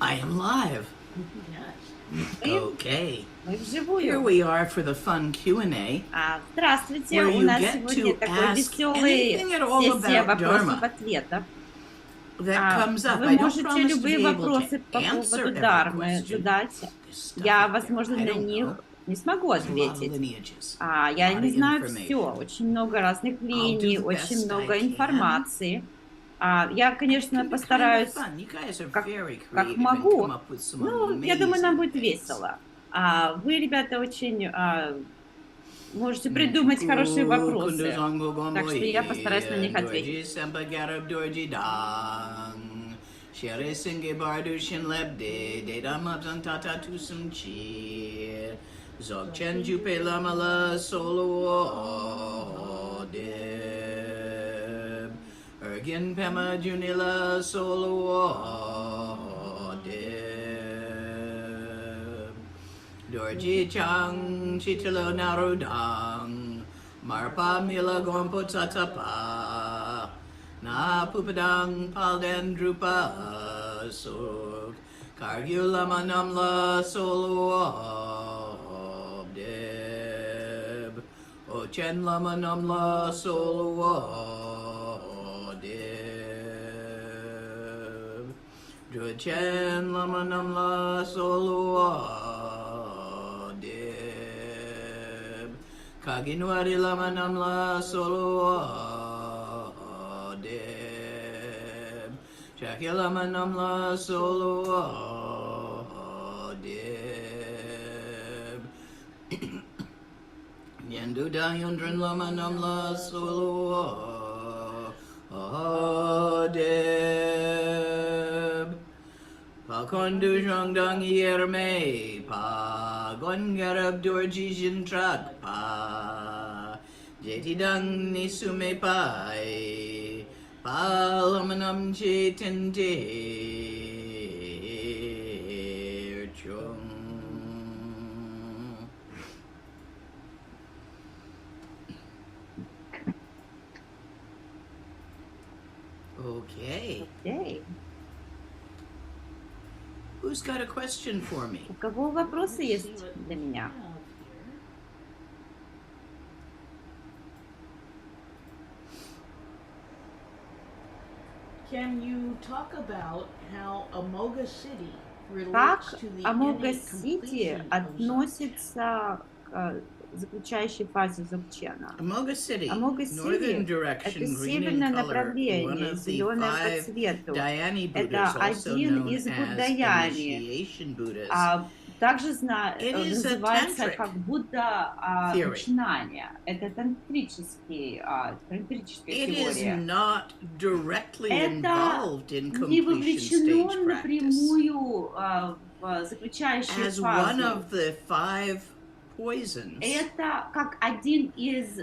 I am live. Okay. Мы Here вживую. we are for the fun Q&A. Здравствуйте, Where у you нас get сегодня to такой ask веселый anything at all сессия about Dharma вопросов-ответов. that comes up. Вы I don't можете promise to любые be able вопросы to по answer поводу every Дharмы question. задать. There's stuff Я, up there. возможно, I на don't них know. не смогу There's a lot of ответить. lineages, Я a lot не of знаю information. все, очень много разных I'll do линий, the очень best много I can. информации. Я, It конечно, can be kind of постараюсь, fun. You guys are как very как creative and могу. come up with some Ну, я думаю, нам amazing будет things. весело. Вы, ребята, очень можете придумать хорошие вопросы. Так что я постараюсь на них ответить. Shere singe bardushin lebde, de damabzan tata tusum chi. Zog chen jupe lamala solo deb. Ergin pema junila solo deb. Dorji chang chitilo narudang. Marpa mila gompo tatapa. Na pupadang palden drupa sog Kargula manamla solo deb Ochen lama namla solo deb Druchen lama namla solo deb Kaginwari lama namla solo Shakila manamla solo deb Yendu da yundrin lama namla solo deb Pakondu jongdang yerme pa gongarab dorji jintrak pa Jeti dang nisume pai Palamanam chetente chung. Okay. Who's got a question for me? У кого вопросы есть для меня? Can you talk about how Amoga City Как relates to the Амога innate Сити completion of относится к заключающей фазе Зубчена? Amoga City, Амога northern Сити — direction, это green in северное color, one направление, of the зеленое по five цвету. Dhyani Это Buddhas, also один known из as Буддаяни. initiation Buddhas. Также It is a называется tantric как Будда theory. начинания. Это тантрическая It is теория. not directly Это involved in не completion вовлечено stage practice. напрямую в заключающую As one фазу. of the five poisons, Это как один из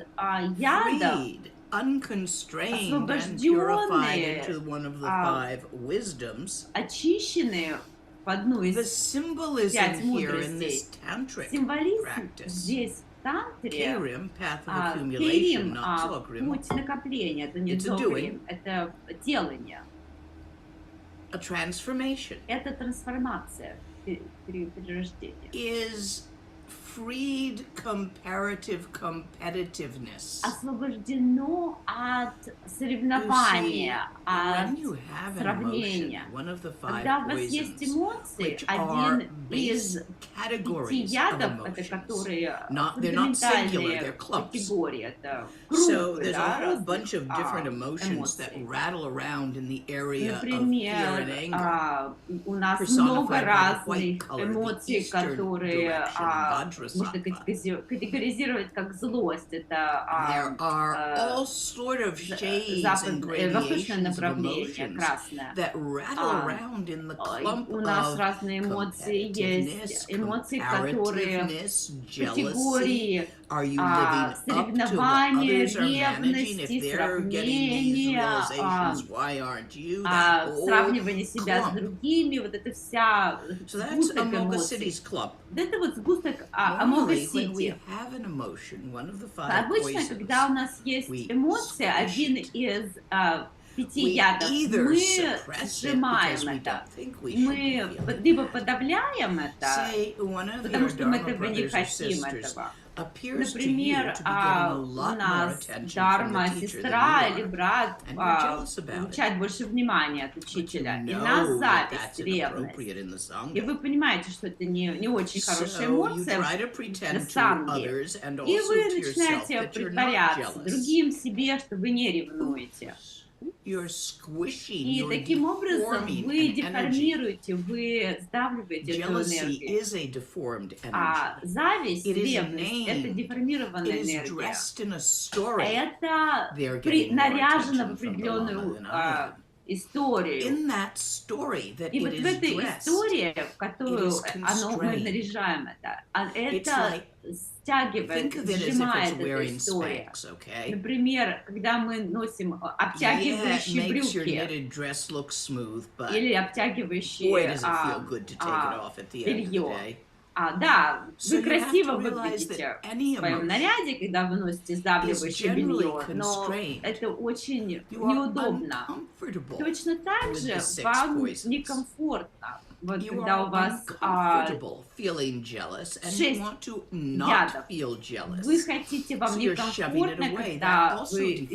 ядов, freed, unconstrained, and purified into one of the five wisdoms. очищенные в одну The из symbolism пять here in this мудростей. tantric Символизм practice, здесь в тантре, Kerim, path of accumulation, Керим, not Zogrim, путь накопления, это не It's a Зогрим, это делание, a transformation, это трансформация, перерождение. is freed comparative competitiveness. Освобождено от соревнования, от When you have an сравнения. emotion, one of the five Когда у вас есть poisons, эмоции, which are один из base 5 categories of ядов, это emotions. которые They're not singular, фундаментальные they're clumps. категории, это So группы, there's a да, whole bunch of разных, different emotions that эмоций. rattle around in the area of fear and Например, anger. у нас personified много by the разных white color, the эмоций, eastern которые direction, можно Vajrasattva. категоризировать как злость. There Это are all sort of shades and восточное gradations of направление, emotions красное. that rattle around in the clump У нас of разные эмоции есть, эмоции, которые comparativeness, в jealousy. категории Are you living up to what соревнования, others are managing? If ревности, they're getting these сравнения, realizations, why aren't you? That whole сравнивание себя с clump. другими, вот это вся So that's сгусток Amoga эмоций. City's club. Вот это вот сгусток Амога Normally, when we Сити. have an emotion, one of the five Обычно, poisons, когда у нас есть we эмоция, squish один it. из 5 ядов, мы сжимаем это. Мы либо подавляем это, потому что мы этого не хотим этого. Например, у нас дарма-сестра или брат получает больше внимания от учителя, и нас зависть, ревность. И вы понимаете, что это не очень хорошая эмоция на самом деле. И вы начинаете притворяться другим себе, что вы не ревнуете. И таким образом вы деформируете, вы сдавливаете эту энергию. А зависть, ревность — это деформированная энергия. Это наряжено в определенную историю. И вот в этой истории, в которую мы наряжаем это стягивает, сжимает эта история. Например, когда мы носим обтягивающие брюки или обтягивающее белье. Да, вы красиво выглядите в своем наряде, когда вы носите сдавливающее белье, но это очень неудобно. Точно так же вам некомфортно. Вот когда у вас 6 ядов, вы хотите, вам некомфортно, когда вы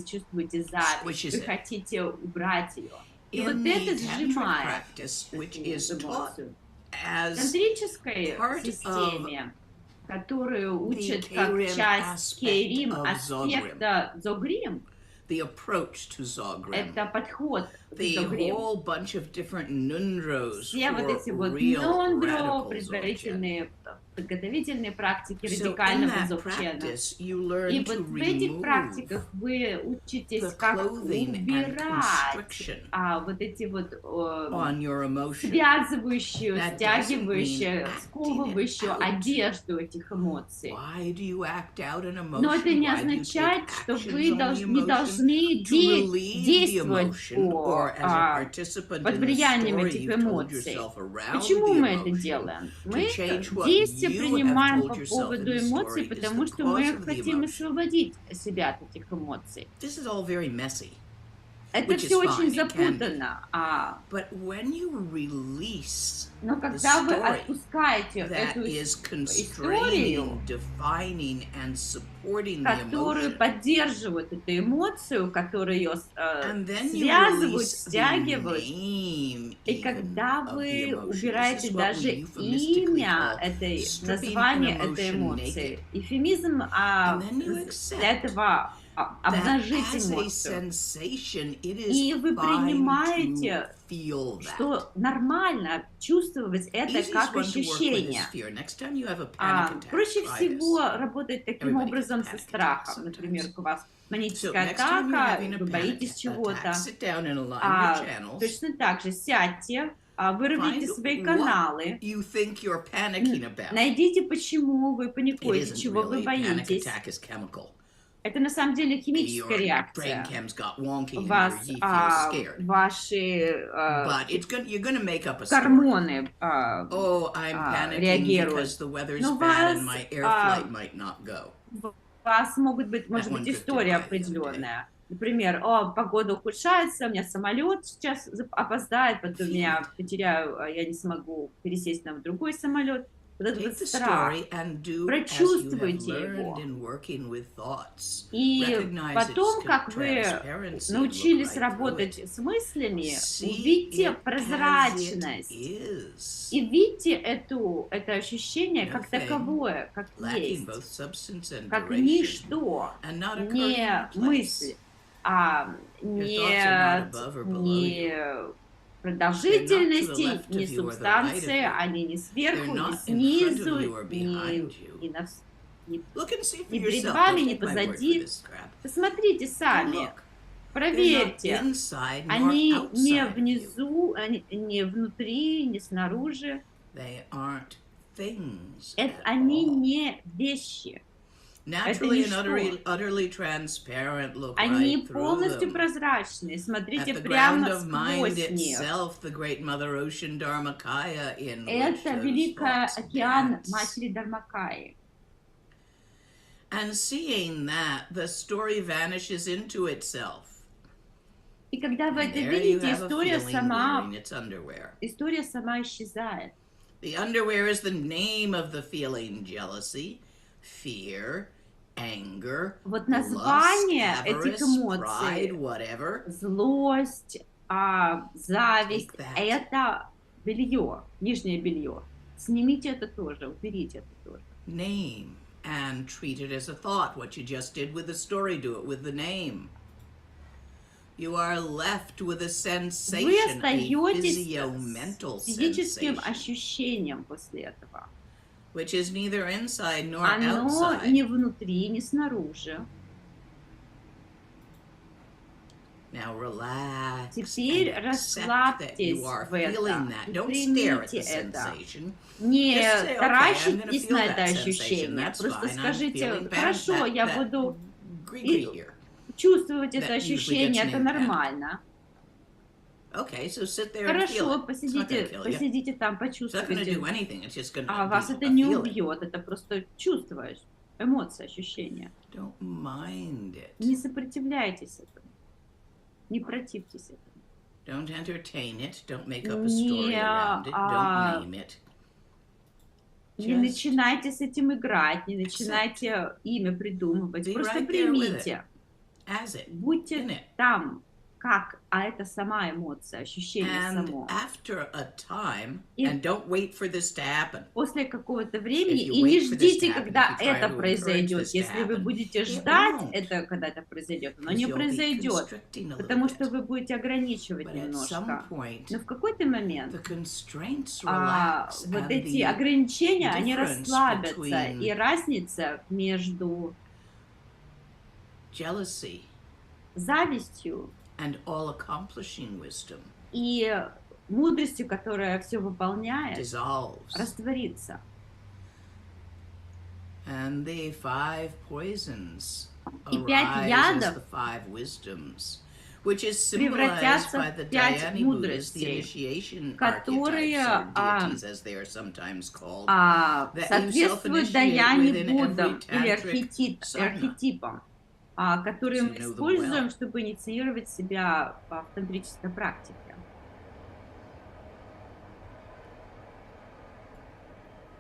чувствуете зависть, вы хотите убрать ее. И вот это сжимает эмоцию. В тантрической системе, которую учат как часть Римма аспекта Зогрим, это подход к Зогрим. Все вот эти вот нондро, предварительные подготовительные практики радикального зобчена. И вот в этих практиках вы учитесь, как убирать вот эти вот связывающую, стягивающую, сковывающую одежду этих эмоций. Но это не означает, что вы не должны действовать под влиянием этих эмоций. Почему мы это делаем? Мы действия принимаем по поводу эмоций, потому что мы хотим освободить себя от этих эмоций. Это все очень запутанно. Но когда вы отпускаете эту историю, которую поддерживает эту эмоцию, которую ее связывают, стягивают, и когда вы убираете даже имя название этой эмоции, эвфемизм для этого обнажить эмоцию. И вы принимаете, что нормально чувствовать это как ощущение. Проще всего работать таким образом со страхом. Например, у вас паническая атака, вы боитесь чего-то. Точно так же сядьте, выровняйте свои каналы, найдите, почему вы паникуете, чего вы боитесь. Это на самом деле химическая реакция. У вас ваши гормоны реагируют. Но у вас может быть история определенная. Например, погода ухудшается, у меня самолет сейчас опоздает, потом я не смогу пересесть на другой самолет. Вот этот вот страх. Прочувствуйте его. И потом, как вы научились работать с мыслями, увидите прозрачность. И видите это ощущение как таковое, как есть. Как ничто, не мысль, не продолжительности, не субстанции, они не сверху, не снизу, не перед вами, не позади. Посмотрите сами, проверьте, они не внизу, не внутри, не снаружи. Они не вещи. Это ничто. Они полностью прозрачные. Смотрите прямо сквозь них. Это Великий океан Матери Дharmakaya. И когда вы And это there you видите, have a история feeling сама wearing its underwear. исчезает. The underwear is the name of the feeling: jealousy, fear, anger, Вот lust, название этих avarice, pride, эмоций, whatever. злость, зависть, Take that. это белье, нижнее белье. Снимите это тоже, уберите это тоже. Name and treat it as a thought. What you just did with the story, do it with the name. You are left with a Вы sensation, a остаетесь physio-mental с физическим sensation, ощущением после этого. which is neither inside nor Оно outside. не внутри, не снаружи. Now relax Теперь and accept that расслабьтесь you are в это feeling that. и Don't stare at примите the это. sensation. Не Just say, okay, I'm gonna таращитесь feel на that это sensation. ощущение, That's просто fine. I'm скажите, feeling хорошо, that я буду gree here. чувствовать это That usually ощущение, gets это named down. нормально. Okay, so sit there and feel Хорошо, it. It's not gonna kill you. посидите там, It's not gonna почувствуйте. do anything. It's just gonna А вас be это a не feeling. убьет, это просто чувствуешь, эмоции, ощущения. Don't mind it. Не сопротивляйтесь этому, не противьтесь этому. Don't entertain it. Don't make up a story around it. Don't name it. Не Just начинайте с этим играть, не начинайте имя придумывать, Be просто right there with примите. as it. Будьте in it. там, как, а это сама эмоция, ощущение And само. after a time, И and don't wait for this to happen. После какого-то времени, If you и не wait for this to ждите, happen, когда if you try это to encourage произойдет. this to Если вы happen, будете it ждать won't. это, когда это произойдет, оно Because не you'll be произойдет, constricting a little потому что bit. вы будете ограничивать But at some немножко. point, Но в какой-то момент the constraints вот relax, and эти the ограничения, они difference расслабятся, between и разница между jealousy завистью and all-accomplishing wisdom и мудростью, которая все выполняет, dissolves. растворится. And the 5 poisons И 5 arise as ядов the 5 wisdoms, which is symbolized превратятся by в the 5 Dhyani Buddhas, the мудростей, initiation которые archetypes, or deities, as they are sometimes called, that you соответствуют self-initiate даяне within Буддам every или tantric sadhana. архетипам, которые To мы know them используем, well. чтобы инициировать себя в тантрической практике.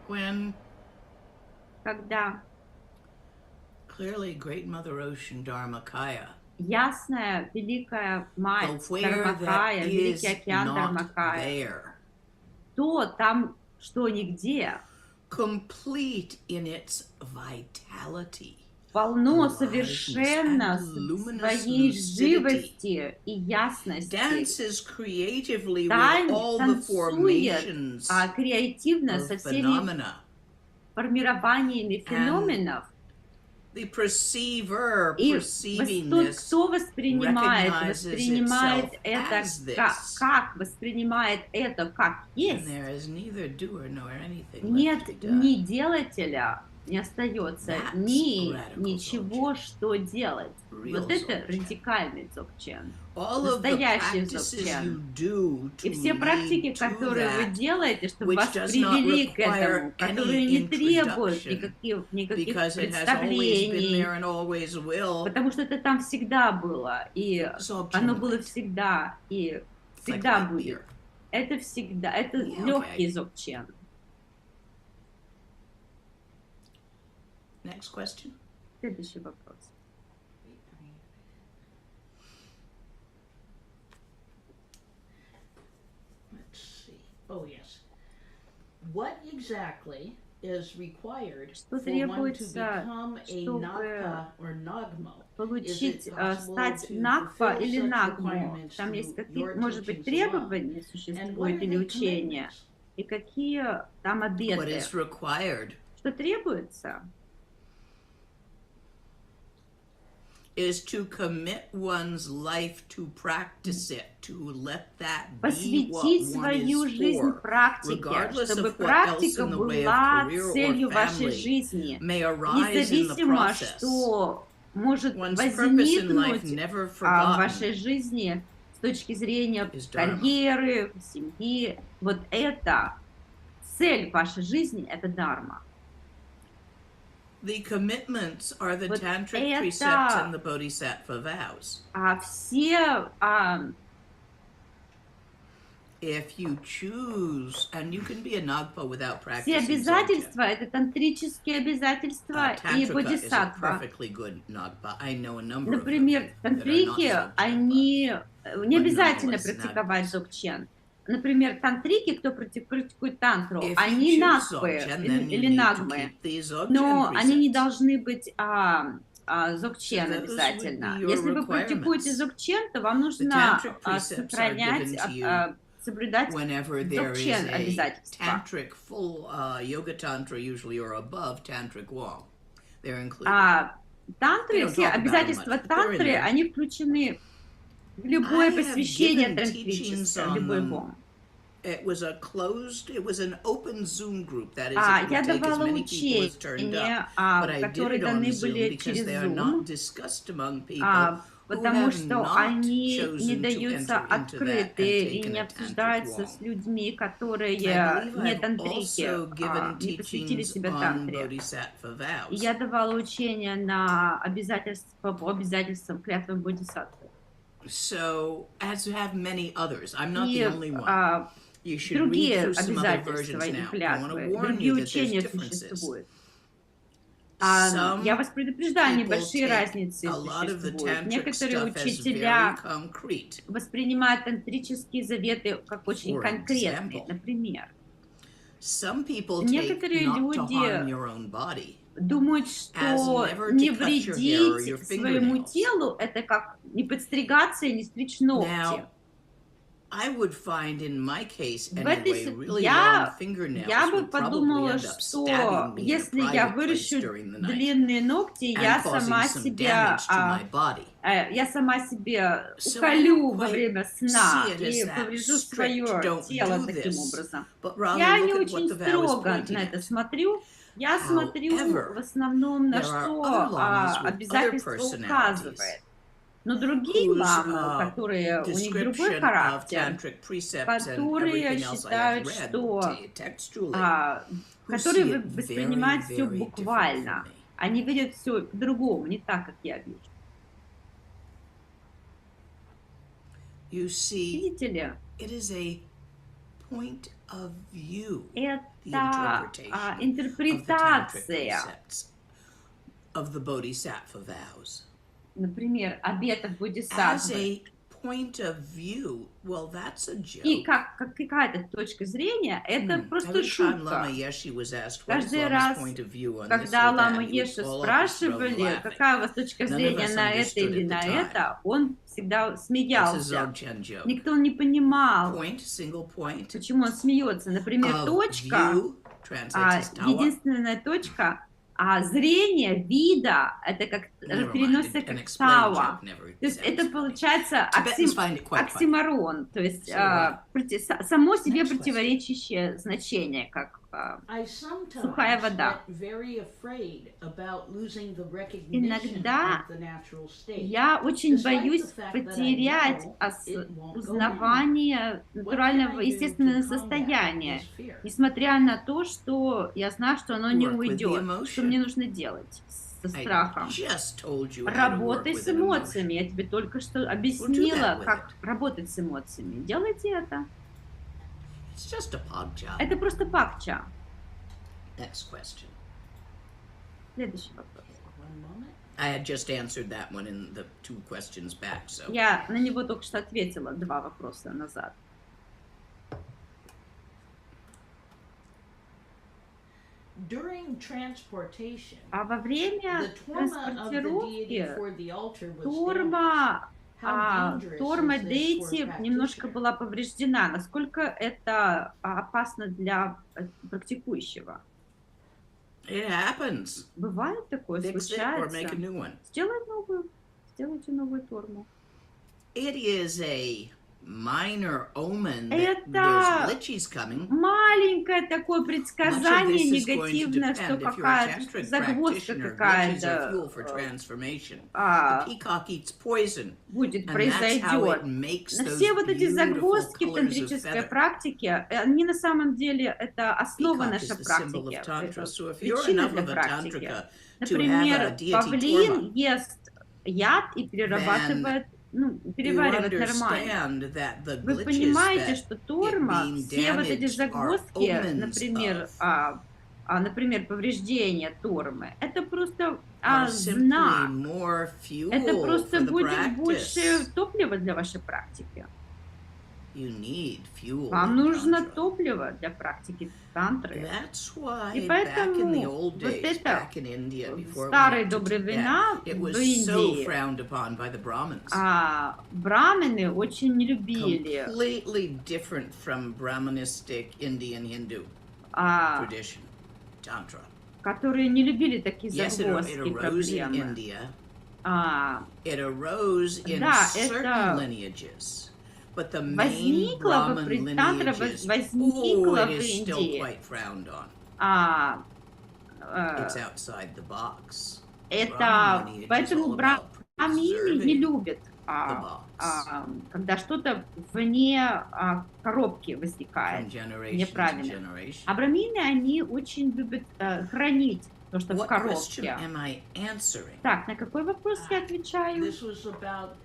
When Когда clearly Great Mother Ocean Dharmakaya, ясная Великая Мать the where Дharmakaya, that Великий is океан not Дharmakaya, there, то там, что нигде, complete in its vitality, полно aliveness, совершенно and luminous своей lucidity, живости и ясности. dances creatively with all the Танцует formations креативно со of всеми phenomena. формированиями феноменов. The perceiver И perceiving тот, this кто воспринимает recognizes это itself as this. как воспринимает это как And есть. there is neither doer nor anything Нет left to be done. ни делателя, не остается That's ни radical ничего, что делать. Real Вот это dzogchen. радикальный дзогчен. All of the Настоящий practices дзогчен. you do to И все практики, lead to которые вы that, делаете, чтобы which вас does привели not к этому, require которые any не требуют introduction, никаких because it has always been представлений, there and always will. потому что это там всегда было, и Dzogchen оно было light. всегда, и It's like всегда light будет. beer. Это всегда, это Yeah, легкий okay. дзогчен. Next question. Следующий вопрос. Let's see. Oh, yes. What exactly is required Что for one to требуется, become a чтобы Nagpa or Nagmo? получить, Is it possible стать to Нагпа fulfill или such Нагмо? requirements Там есть through какие, your может быть, teachings alone? требования And what существуют are или they учения? commitments? И какие там What обеты? is required Что требуется? is to commit one's life to practice it, to let that be what Посвятить one свою is жизнь for, практике, regardless чтобы of what else практика in the way of была career целью or вашей family жизни. may arise in the Независимо, process. что может One's purpose in life возникнуть never в forgotten вашей жизни с точки зрения is dharma. карьеры, семьи. Вот это цель вашей жизни, это дарма. The commitments are the Вот tantric precepts это and the bodhisattva vows. все If you choose, and you can be a Nagpa without все practicing обязательства, это тантрические обязательства и Tantrika is a бодхисаттва. perfectly good Nagpa. I know a number of them Например, that are not тантрики, Dzogchen, они не обязательно nonetheless практиковать Nagpas. дзогчен. Например, тантрики, кто практикует тантру, If you они choose нагпы Dzogchen, then you или need to нагмы, keep the Dzogchen но они не precepts. должны быть дзогчен So those would обязательно. be your Если вы практикуете requirements. дзогчен, то вам The нужно tantric precepts are сохранять, given to you соблюдать whenever there is дзогчен a обязательства. tantric full yoga tantra, usually or above tantric wall. They're included. Тантры, They don't все talk about обязательства it much, but they're in тантры, there. они включены в любое I have посвящение given teachings тантрическое, on любой them. бом. It was an open Zoom group. That is, Я it would take as давала many people as turned учения, up. But I did которые it on даны Zoom были because через they are Zoom, not discussed among people who потому have что not они не chosen to даются enter into that and открыты и taken не a tantric обсуждаются wall. с людьми, которые I believe не I've тантрики, also given не посвятили teachings себя on тантре. bodhisattva И vows. я давала учения на по обязательствам клятвы бодхисаттвы. So, as have many others, I'm not the И only one. You should read другие through some other обязательства versions и now. I want to клятвы, warn другие you that there's учения differences. существуют. Some Я вас предупреждаю, people небольшие take разницы a lot of the существуют. tantric Некоторые stuff as учителя very concrete. воспринимают тантрические заветы как очень For конкретные. example, Например, some people take некоторые not to harm люди your own body думают, as что never не to cut your hair or your вредить своему fingernails. телу, это как не подстригаться и не стричь ногти. Now, I would find in my case В этой anyway, really long я fingernails бы would probably подумала, end up что stabbing me in a если я private place выращу during the night длинные ногти, я and causing сама some себя damage to my body. уколю So I don't во quite время сна see it as и that поврежу strict, свое don't тело do таким this, образом. but rather Я не look at what очень the vow is строго pointing на это at. смотрю. Я смотрю However, в основном на there are что other lamas with other обязательство personalities указывает. Но другие whose ламы, которые у них другой description of характер, tantric precepts and которые everything else I have считают, read что textually, who которые see it воспринимают very, все very different буквально. from me. Они видят все по-другому, не так, как я вижу. You see, Видите ли, it is a point of view, the это interpretation of the tantric интерпретация, precepts of the bodhisattva vows. например, обетов As бодхисаттвы. a point of view, well, that's a joke. И как какая-то точка зрения, это просто Every time шутка. Lama Yeshe was asked, what is Каждый Lama's раз, point of view on this когда or Лама that, he would Йешу fall off his throne спрашивали, laughing. какая у вас точка None of зрения us на это understood или at the на time. это, он всегда It's a смеялся. Dzogchen joke. Никто не понимал, Point, single point, почему он смеется. Например, of точка, view, translates as tawa. единственная точка, зрение, вида, это как Never mind, переносится an как explained тава. joke never То есть это satisfied. получается Tibetans find it quite funny. оксиморон, то есть So, само себе next question. противоречащее значение, как I sometimes сухая вода. get very afraid about losing the recognition Иногда of the natural state. я очень Despite боюсь the fact that I потерять know it won't go узнавание What can натурального, I do естественного to combat состояния, this fear? несмотря на то, что я знаю, что оно не Work with the уйдет. emotion. Что мне нужно делать со I страхом? just told you how to work Работай with с an эмоциями. emotion. Я тебе только что that объяснила, with как работать с эмоциями. Делайте это. It's just a pog job. Это просто пакча. Next question. Следующий вопрос. One moment. I had just answered that one in the 2 questions back, so Я на него только что ответила 2 вопроса назад. During transportation, А во время the torma of the deity транспортировки for the altar was damaged. торма How dangerous торма is this for a дейти немножко practitioner? была повреждена. Насколько это опасно для практикующего? it happens. Бывает такое, Fix it or make a случается. new one. Сделайте новую торму. It is a minor omen that Это there's glitches coming. маленькое такое предсказание Much of this is going to негативное, depend что if you're a какая-то tantric загвоздка practitioner. Glitches are какая-то fuel for transformation. The а, peacock eats poison, будет, and that's how it произойдет. makes Но those все вот эти beautiful загвоздки в colors of тантрической feather. практике, они на самом деле это основа Peacock is нашей the symbol of практики, tantra. это So if you're причина enough для of a практики. tantrika to have a Например, deity павлин torma, ест яд и перерабатывает, ну, you переваривает нормально. understand that the Вы glitches понимаете, that что торма, being все вот эти damaged are загвоздки, omens of например, повреждение тормы, это просто are simply знак. more Это fuel просто for the будет больше practice. топлива для вашей практики. You need fuel Вам in нужно tantra. топливо для практики тантры. That's why И back in the поэтому old вот days, это back in India, в before we старые went to добрые Tibet, времена it в was so Индии frowned upon by the Brahmins. брамины очень не любили Completely different from Brahmanistic Indian Hindu tradition, tantra. которые не любили такие Yes, it загвоздки, arose in проблемы. India. А, It arose in Да, certain это lineages, but the main возникло Brahmin тантра lineages, возникло it в is still Индии. quite frowned on. It's outside the box. Это Brahmin lineage is поэтому all about брамины не preserving любят, the box когда что-то вне коробки from возникает generation to неправильно. generation. А брамины, они очень любят хранить то, что в What question коробке. am I answering? Так, на какой вопрос я отвечаю? This was about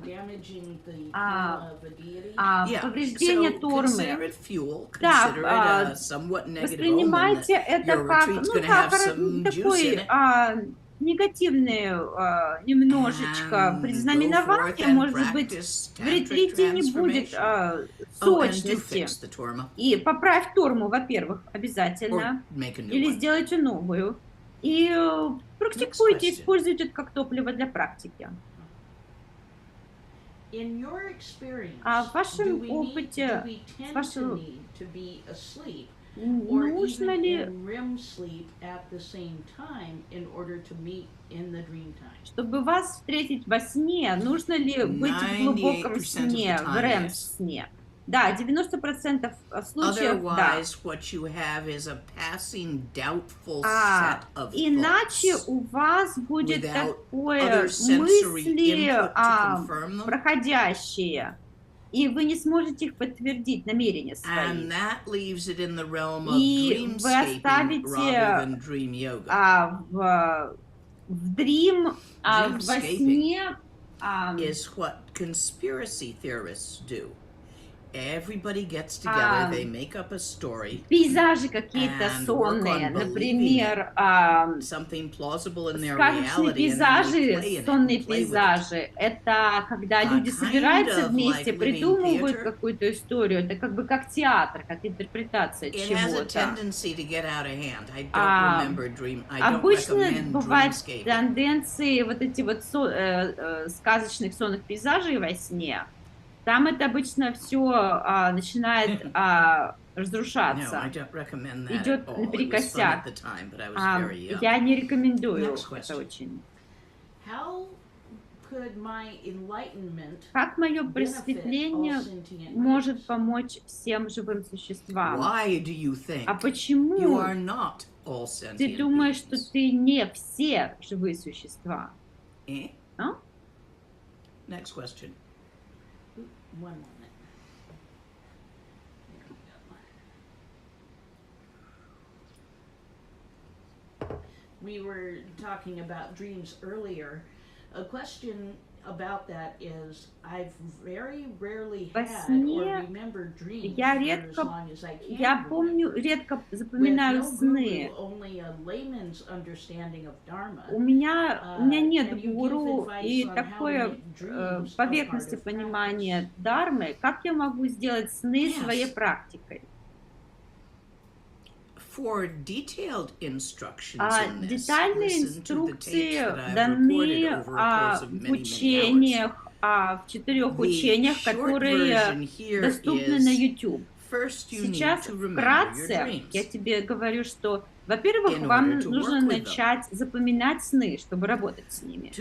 damaging the karma of a deity. Yeah, Повреждение so тормы. consider it fuel, Да, consider it a somewhat negative omen Воспринимайте that это your как, retreat's ну, going to как have some juice in такой it. негативный немножечко предзнаменование, может быть, в ретрите не будет сочности. И поправь торму, во-первых, обязательно, или сделайте новую. И практикуйте, используйте это как топливо для практики. В вашем опыте, нужно ли, чтобы вас встретить во сне, нужно ли быть в глубоком сне, в REM-сне? Да, 90% случаев, да. Иначе у вас будет такое мысли проходящие, и вы не сможете их подтвердить, намерения свои. И вы оставите в дрим, во сне, Everybody gets together, they make up a story. Пейзажи какие-то сонные, например, сказочные пейзажи, сонные пейзажи. Это когда люди собираются вместе, придумывают какую-то историю. Это как бы как театр, как интерпретация чего-то. Обычно бывают тенденции вот эти вот сказочных сонных пейзажей во сне. Там это обычно все начинает разрушаться, идет наперекосяк. Я не рекомендую это очень. Как мое просветление может помочь всем живым существам? А почему ты думаешь, что ты не все живые существа? Next question. One moment. We were talking about dreams earlier. A question about that is, I've very rarely had or remember dreams for as long as I can. Я помню, редко запоминаю сны. У меня нет гуру и такое поверхностное понимание дharмы. Как я могу сделать сны своей практикой? Детальные инструкции даны в учениях, в 4 учениях, которые доступны на YouTube. Сейчас вкратце я тебе говорю, что, во-первых, вам нужно начать запоминать сны, чтобы работать с ними.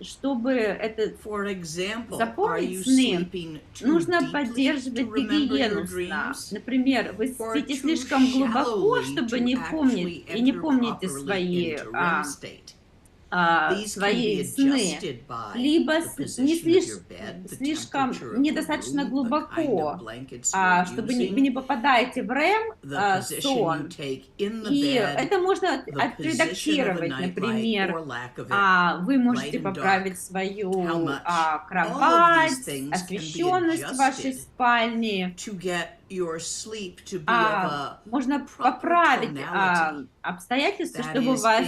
Чтобы запомнить сны, нужно поддерживать гигиену сна. Например, вы спите слишком глубоко, чтобы не помнить и не помните свои сны, либо слишком недостаточно глубоко, чтобы вы не попадаете в сон. И это можно отредактировать, например, вы можете поправить свою кровать, освещенность вашей спальни. Можно поправить обстоятельства, чтобы у вас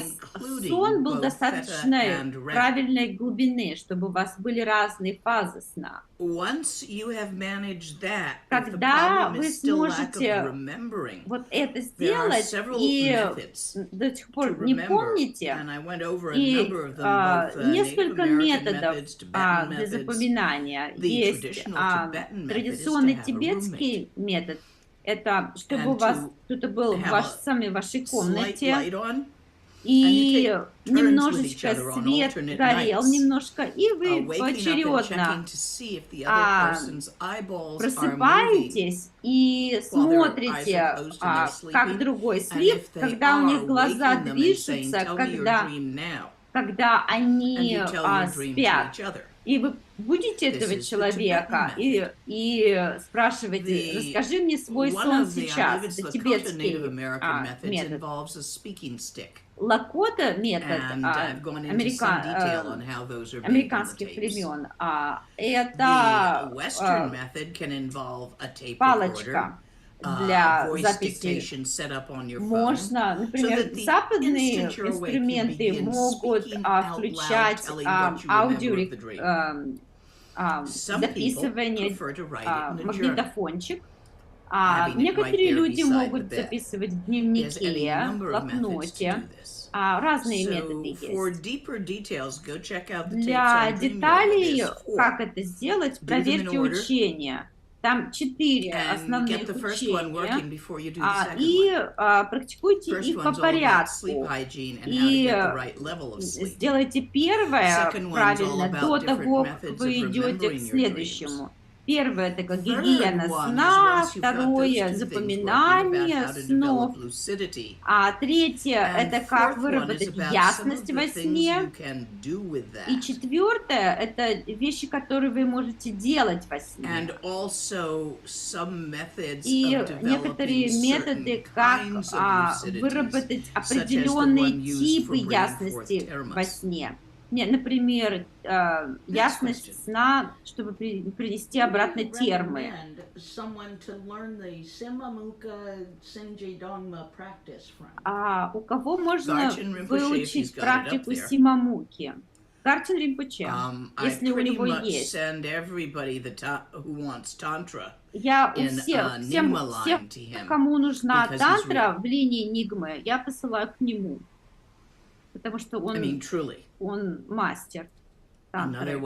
сон был достаточно правильной глубины, чтобы у вас были разные фазы сна. Когда вы сможете вот это сделать и до сих пор не помните, и несколько методов для запоминания есть. Традиционный тибетский метод — это чтобы у вас кто-то был в вашей комнате, и немножечко свет горел немножко, и вы поочередно просыпаетесь и смотрите, как другой спит, когда у них глаза движутся, когда они спят. И вы будете этого человека и спрашиваете: расскажи мне свой сон сейчас. Это тибетский метод. Лакота метод американских времен. Это палочка для записи. Можно, например, западные инструменты могут включать записывание, магнитофончик. Некоторые люди могут записывать в дневнике, в блокноте. Разные методы есть. Для деталей, как это сделать, проверьте учения. Там 4 основных учения, и практикуйте их по порядку. И сделайте первое правильно до того, как вы идете к следующему. Первое — это как гигиена сна, второе — запоминание снов, третье — это как выработать ясность во сне, и четвертое — это вещи, которые вы можете делать во сне. И некоторые методы, как выработать определенные типы ясности во сне. Например, ясность сна, чтобы принести обратно термы. У кого можно выучить практику Симамуки? Гартен Ринпоче, если у него есть. Я всем, кому нужна тантра в линии Нигмы, я посылаю к нему. Потому что он мастер тантры.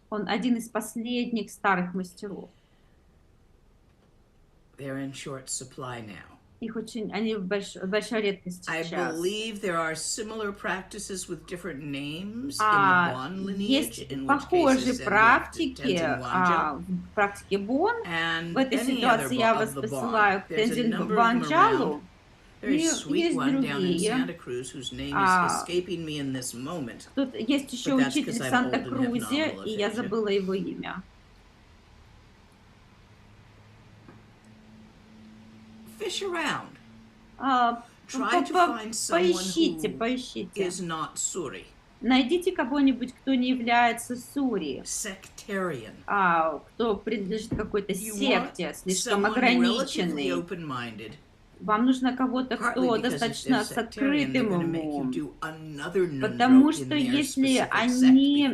Он один из последних старых мастеров. Их они в большой редкости сейчас. Есть похожие практики в практике Бон. В этой ситуации я вас посылаю к Тензин Банджалу. Есть другие. Тут есть еще учитель в Санта-Крузе, и я забыла его имя. Поищите. Найдите кого-нибудь, кто не является сури, кто принадлежит какой-то секте, слишком ограниченный. Вам нужно кого-то, кто достаточно с открытым умом, потому что если они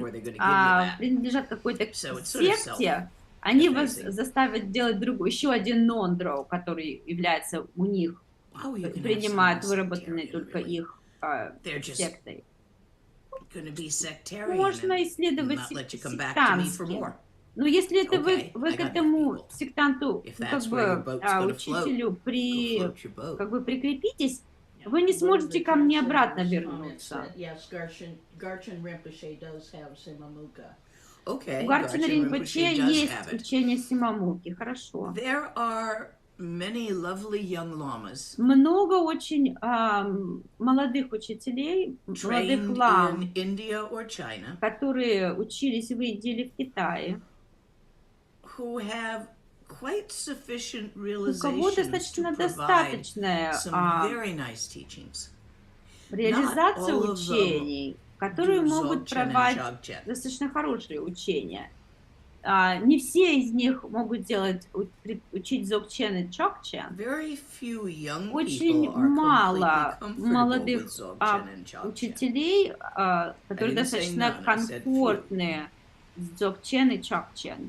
принадлежат какой-то секте, они вас заставят делать еще один нон-дроу, который является у них, принимает выработанный только их сектой. можно исследовать сектантски. Но если это вы к этому сектанту, как бы учителю как бы прикрепитесь, вы не сможете ко мне обратно вернуться. У Гарчина Ринпоче есть учение Симамуки, хорошо. Много очень молодых учителей, молодых лам, которые учились в Индии или в Китае, у кого достаточно достаточная реализация учений, которые могут проводить достаточно хорошие учения. Не все из них могут учить Дзогчен и Чокчен. Очень мало молодых учителей, которые достаточно комфортные с Дзогчен и Чокчен.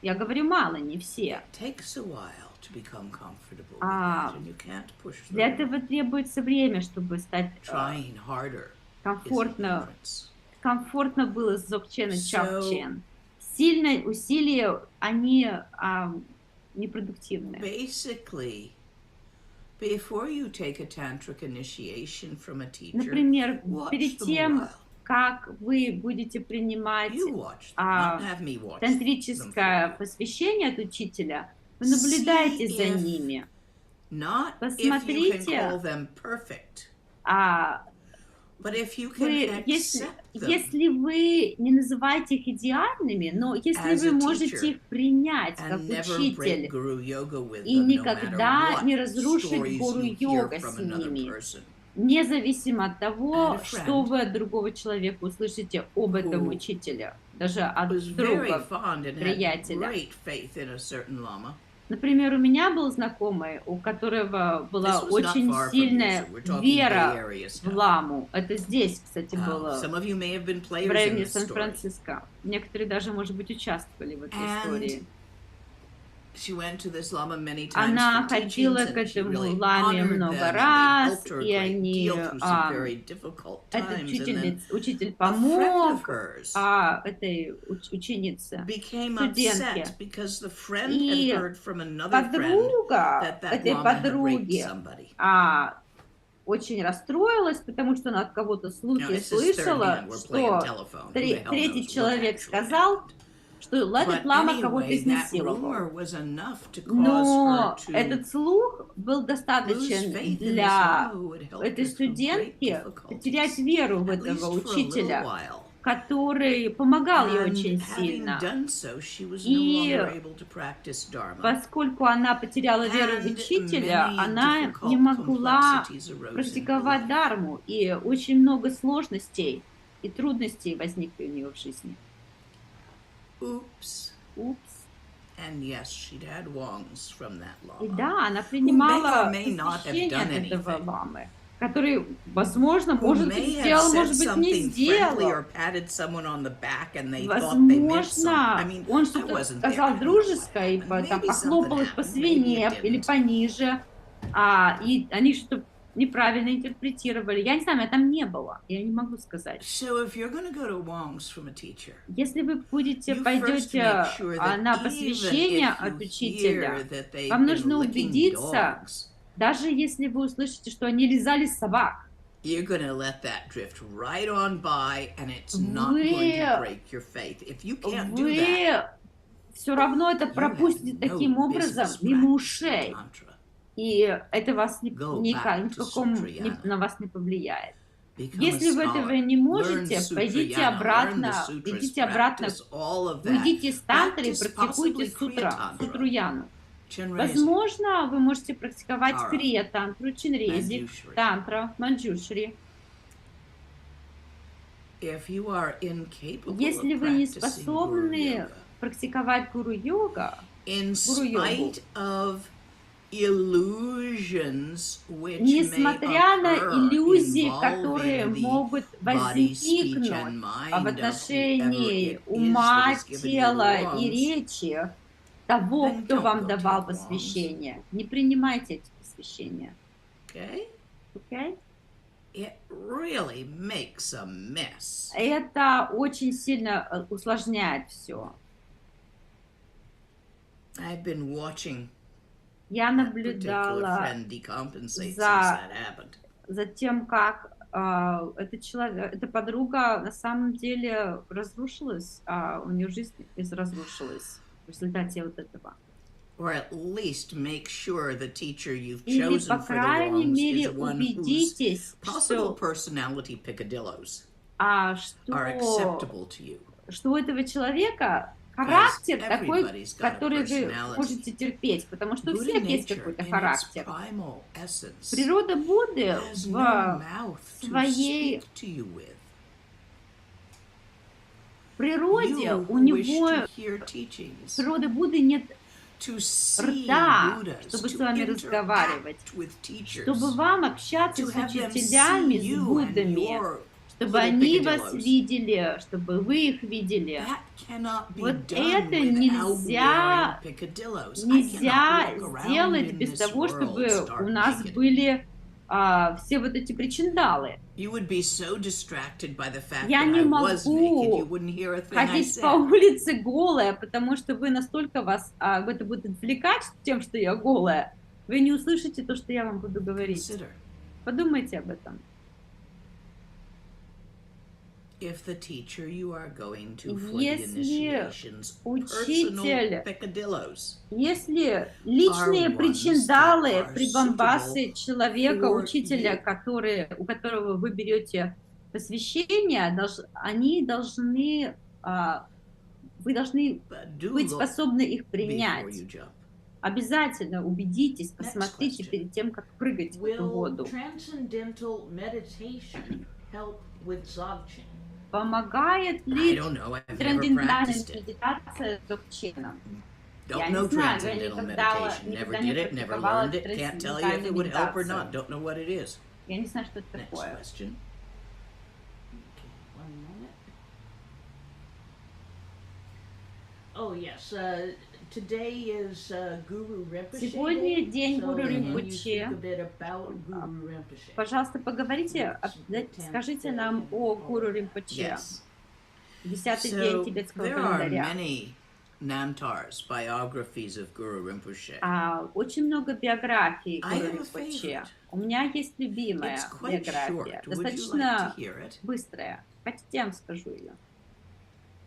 Я говорю мало, не все. Для этого требуется время, чтобы стать комфортно было с Дзогчен и Чокчен. Сильные усилия, они непродуктивны. Например, перед тем, как вы будете принимать тантрическое посвящение от учителя, вы наблюдаете за ними. Посмотрите, если вы не называете их идеальными, но если вы можете их принять как учитель и никогда не разрушить гуру-йога с ними, независимо от того, что вы от другого человека услышите об этом учителе, даже от друга, приятеля. Например, у меня был знакомый, у которого была очень сильная вера в ламу. Это здесь, кстати, было, в районе Сан-Франциско. Некоторые даже, может быть, участвовали в этой истории. Она ходила к этому ламе много раз, и они, этот учитель помог этой ученице, студентке. И подруга этой подруги очень расстроилась, потому что она от кого-то слухи слышала, что третий человек сказал, что этот лама кого-то изнасиловал. Но этот слух был достаточен для этой студентки потерять веру в этого учителя, который помогал ей очень сильно. И поскольку она потеряла веру в учителя, она не могла практиковать дхарму, и очень много сложностей и трудностей возникли у нее в жизни. И да, она принимала посвящение от этого ламы, который, возможно, может быть, сделал, может быть, не сделал. Возможно, он что-то сказал дружеское, и там похлопал их по спине или пониже, и они что-то неправильно интерпретировали. Я не знаю, меня там не было. Я не могу сказать. Если вы пойдете на посвящение от учителя, вам нужно убедиться, даже если вы услышите, что они лизали собак, вы все равно это пропустите таким образом мимо ушей. И это вас на вас не повлияет. Если вы этого не можете, идите обратно, уйдите из тантры и практикуйте сутру-яну. Возможно, вы можете практиковать крия-тантру, чинрези, тантра, манджушри. Если вы не способны практиковать гуру-йогу, несмотря на иллюзии, которые могут возникнуть в отношении ума, тела и речи того, кто вам давал посвящение, не принимайте эти посвящения. Okay? it really makes a mess. Это очень сильно усложняет все. I've been watching Я that particular наблюдала friend decompensate since за that happened. тем, как эта подруга на самом деле разрушилась, у нее жизнь разрушилась в результате вот этого. Or at least make sure the teacher you've Или, chosen по for the крайней wrongs мере, is one whose убедитесь, possible personality picadillos are что acceptable to you. у этого человека характер Because такой, everybody's got a который вы personality. можете терпеть, потому что у Buddha всех есть nature какой-то in its характер. primal essence Природа Будды has в no mouth to своей speak to you with. природе, You у who wish него, to hear teachings, природы Будды нет to see рта, Buddhas, чтобы с to вами разговаривать, interact with teachers, чтобы вам общаться to с have them учителями, see с you and Буддами, your чтобы little они вас picadillos. видели, чтобы вы их видели. That cannot be Вот done это without нельзя wearing picadillos. I нельзя cannot walk around сделать in без this того, world чтобы stark у нас naked. были все вот эти причиндалы. You would be so distracted by the fact Я that не I was naked, you могу wouldn't hear a thing I ходить по said. улице голая, потому что вы настолько вас это будет отвлекать тем, что я голая, вы не услышите то, что я вам буду говорить. Consider, Подумайте об этом. if the teacher you are going to for the Если initiation's учитель, personal peccadillos если личные are ones причиндалы, that are прибамбасы человека, for учителя, you. у которого вы берете посвящение, они должны, вы должны but do быть look способны их before принять. you jump. Обязательно убедитесь, посмотрите question. перед тем, как прыгать в эту Will воду. transcendental meditation help with dzogchen? Помогает I ли don't know, I've never трансцендентальная practiced it. медитация дзогченом? Я Don't не know знаю, я transcendental никогда meditation. Never не did it, never практиковала learned it. Can't tell you if it would help or not. Don't know what it is. Я не знаю, что это Next такое. question. Okay, 1 minute. Oh yes, today is Guru Rinpoche Сегодня Day, день so Гуру can you Ринпоче. speak a bit about Guru Rinpoche? Пожалуйста, поговорите, скажите нам о Гуру Ринпоче. Yes. 10-й день So тибетского there are календаря. many Namtars, biographies of Guru Rinpoche. Очень много биографий I Гуру have a Ринпоче. favorite. У меня есть любимая It's quite биография, short. Would you like достаточно to hear it? быстрая. Хотите, я вам скажу ее.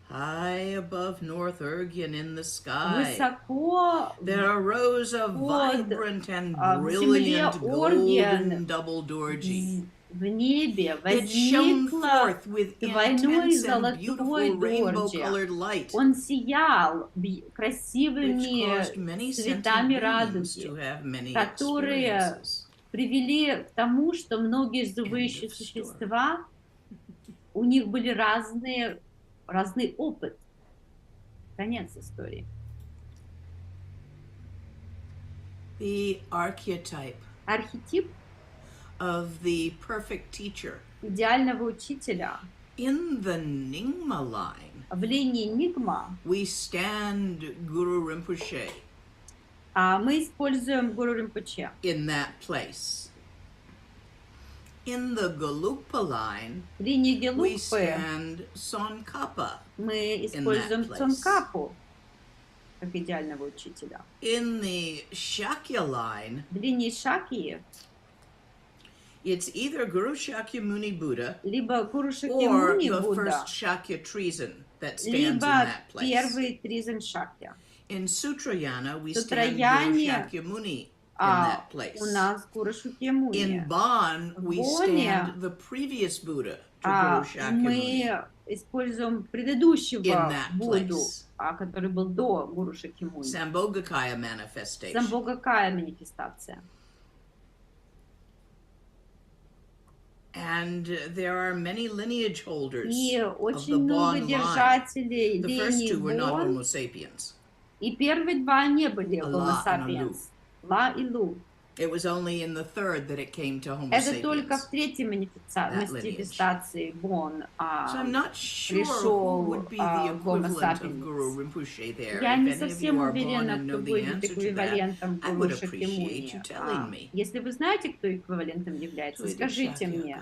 High above North Urgyen in the sky, Высоко there arose a под, vibrant and в земле brilliant Орген, golden double dorji. в небе It shone возникло forth with двойной intense and золотой beautiful дорджи. rainbow-colored light. Он сиял Which красивыми caused many цветами sentient beings to радуги, have many которые experiences. привели к тому, что многие живые End of story. существа, у них были разный опыт. Конец истории. The archetype Архетип of the perfect teacher идеального учителя in the Nyingma line, в линии Нигма we stand Guru Rinpoche мы используем Гуру Ринпоче. in that place. In the Gelugpa line, В линии we Гелугпы stand Tsongkhapa. мы используем place. Цонкапу как идеального учителя. In the Shakya line, В линии Шакьи it's either Guru Shakyamuni Buddha либо Гуру or Шакьямуни the Будда, first Shakya treason that stands in либо that place. первый Тризен Шакья. In Sutrayana, we В stand Guru Сутраяне, Shakyamuni in that place. у нас Гуру Шакьямуни. In Bon, we Боне, stand the previous Buddha to Guru Shakyamuni. мы используем предыдущего In that Будду, place. который был до Гуру Шакьямуни. Sambhogakaya manifestation. Самбогакая манифестация. And there are many lineage holders И of очень the много Bon line. держателей The first линии two were not Бон, Homo sapiens. и первые два не были Ла Homo и Лу. sapiens. Ла и Лу. It was only in the third that it came to Homo Это sapiens. только в третьей манифестации Бон So I'm not sure who пришел would be the Homo equivalent of Guru sapiens. Rinpoche there. Я If не any of совсем you are gone уверена, and кто know the будет answer to that, эквивалентом I Гуру would appreciate you Шакьямуни. telling me. Если вы знаете, кто эквивалентом является, скажите мне.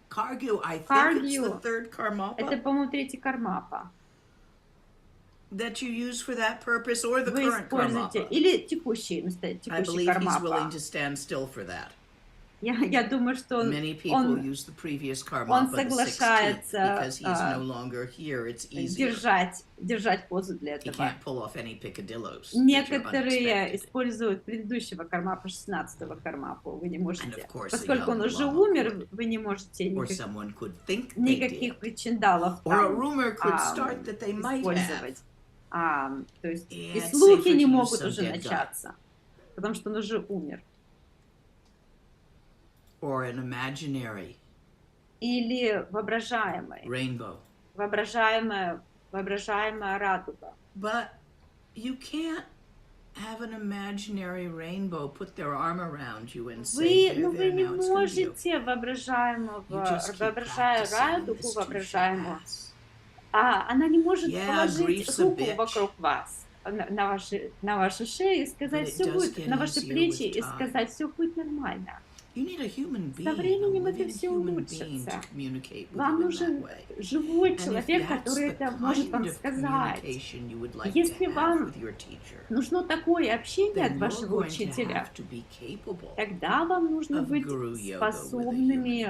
Kargyu, I think it's the Каргью third — это, karmapa по-моему, третий кармапа. that you use for that purpose, or the Вы current используете karmapa. или текущий I believe he's willing кармапа. to stand still for that. Я думаю, что Many people он use the previous он karmapa, the 16th, соглашается because he's no longer here. It's easier. держать позу для You этого. can't pull off any picadillos. Некоторые используют предыдущего кармапа, 16-го кармапу. Вы не можете, поскольку он уже умер, вы не можете никаких причиндалов использовать. То есть и слухи не могут уже начаться, потому что он уже умер. Or an imaginary Или воображаемый. rainbow. Воображаемая радуга. But you can't have an imaginary rainbow put their arm around you and say, Вы не now it's going to be okay. можете воображая радугу воображаемую, она не может положить руку вокруг вас, на вашу шею и сказать, все будет, на ваши плечи и сказать, все будет нормально. Со временем это все улучшится. Вам нужен живой человек, который это может вам сказать. Если вам нужно такое общение от вашего учителя, тогда вам нужно быть способными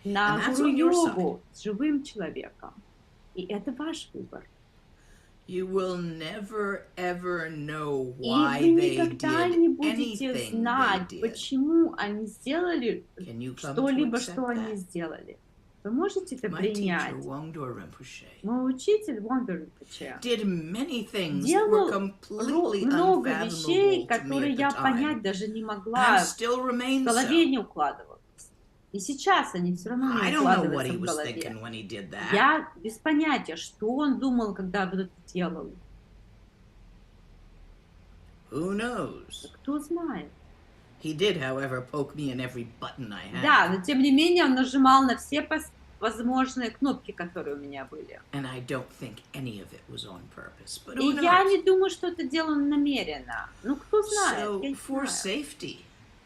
на гуру-йогу с живым человеком. И это ваш выбор. You will never ever know И why вы they никогда не did будете anything знать, they did. почему они сделали Can you come to что-либо, accept что они that? сделали. Вы можете это My принять. teacher, Wangdur Rinpoche, Мой учитель Вангдор Ринпоче did many things that were делал completely много unfathomable вещей, to me которые at я the time, понять даже не могла, and в still remain голове so. не укладывалась. И сейчас они все равно I не don't know what укладываются he в was голове. thinking when he did that. Я без понятия, что он думал, когда вот это делал. Who knows? Кто знает. He did, however, poke me in every button I had. Да, но тем не менее он нажимал на все возможные кнопки, которые у меня были. And I don't think any of it was on purpose. But И who knows? я не думаю, что это делано намеренно. Ну, кто знает, я So не for знаю. safety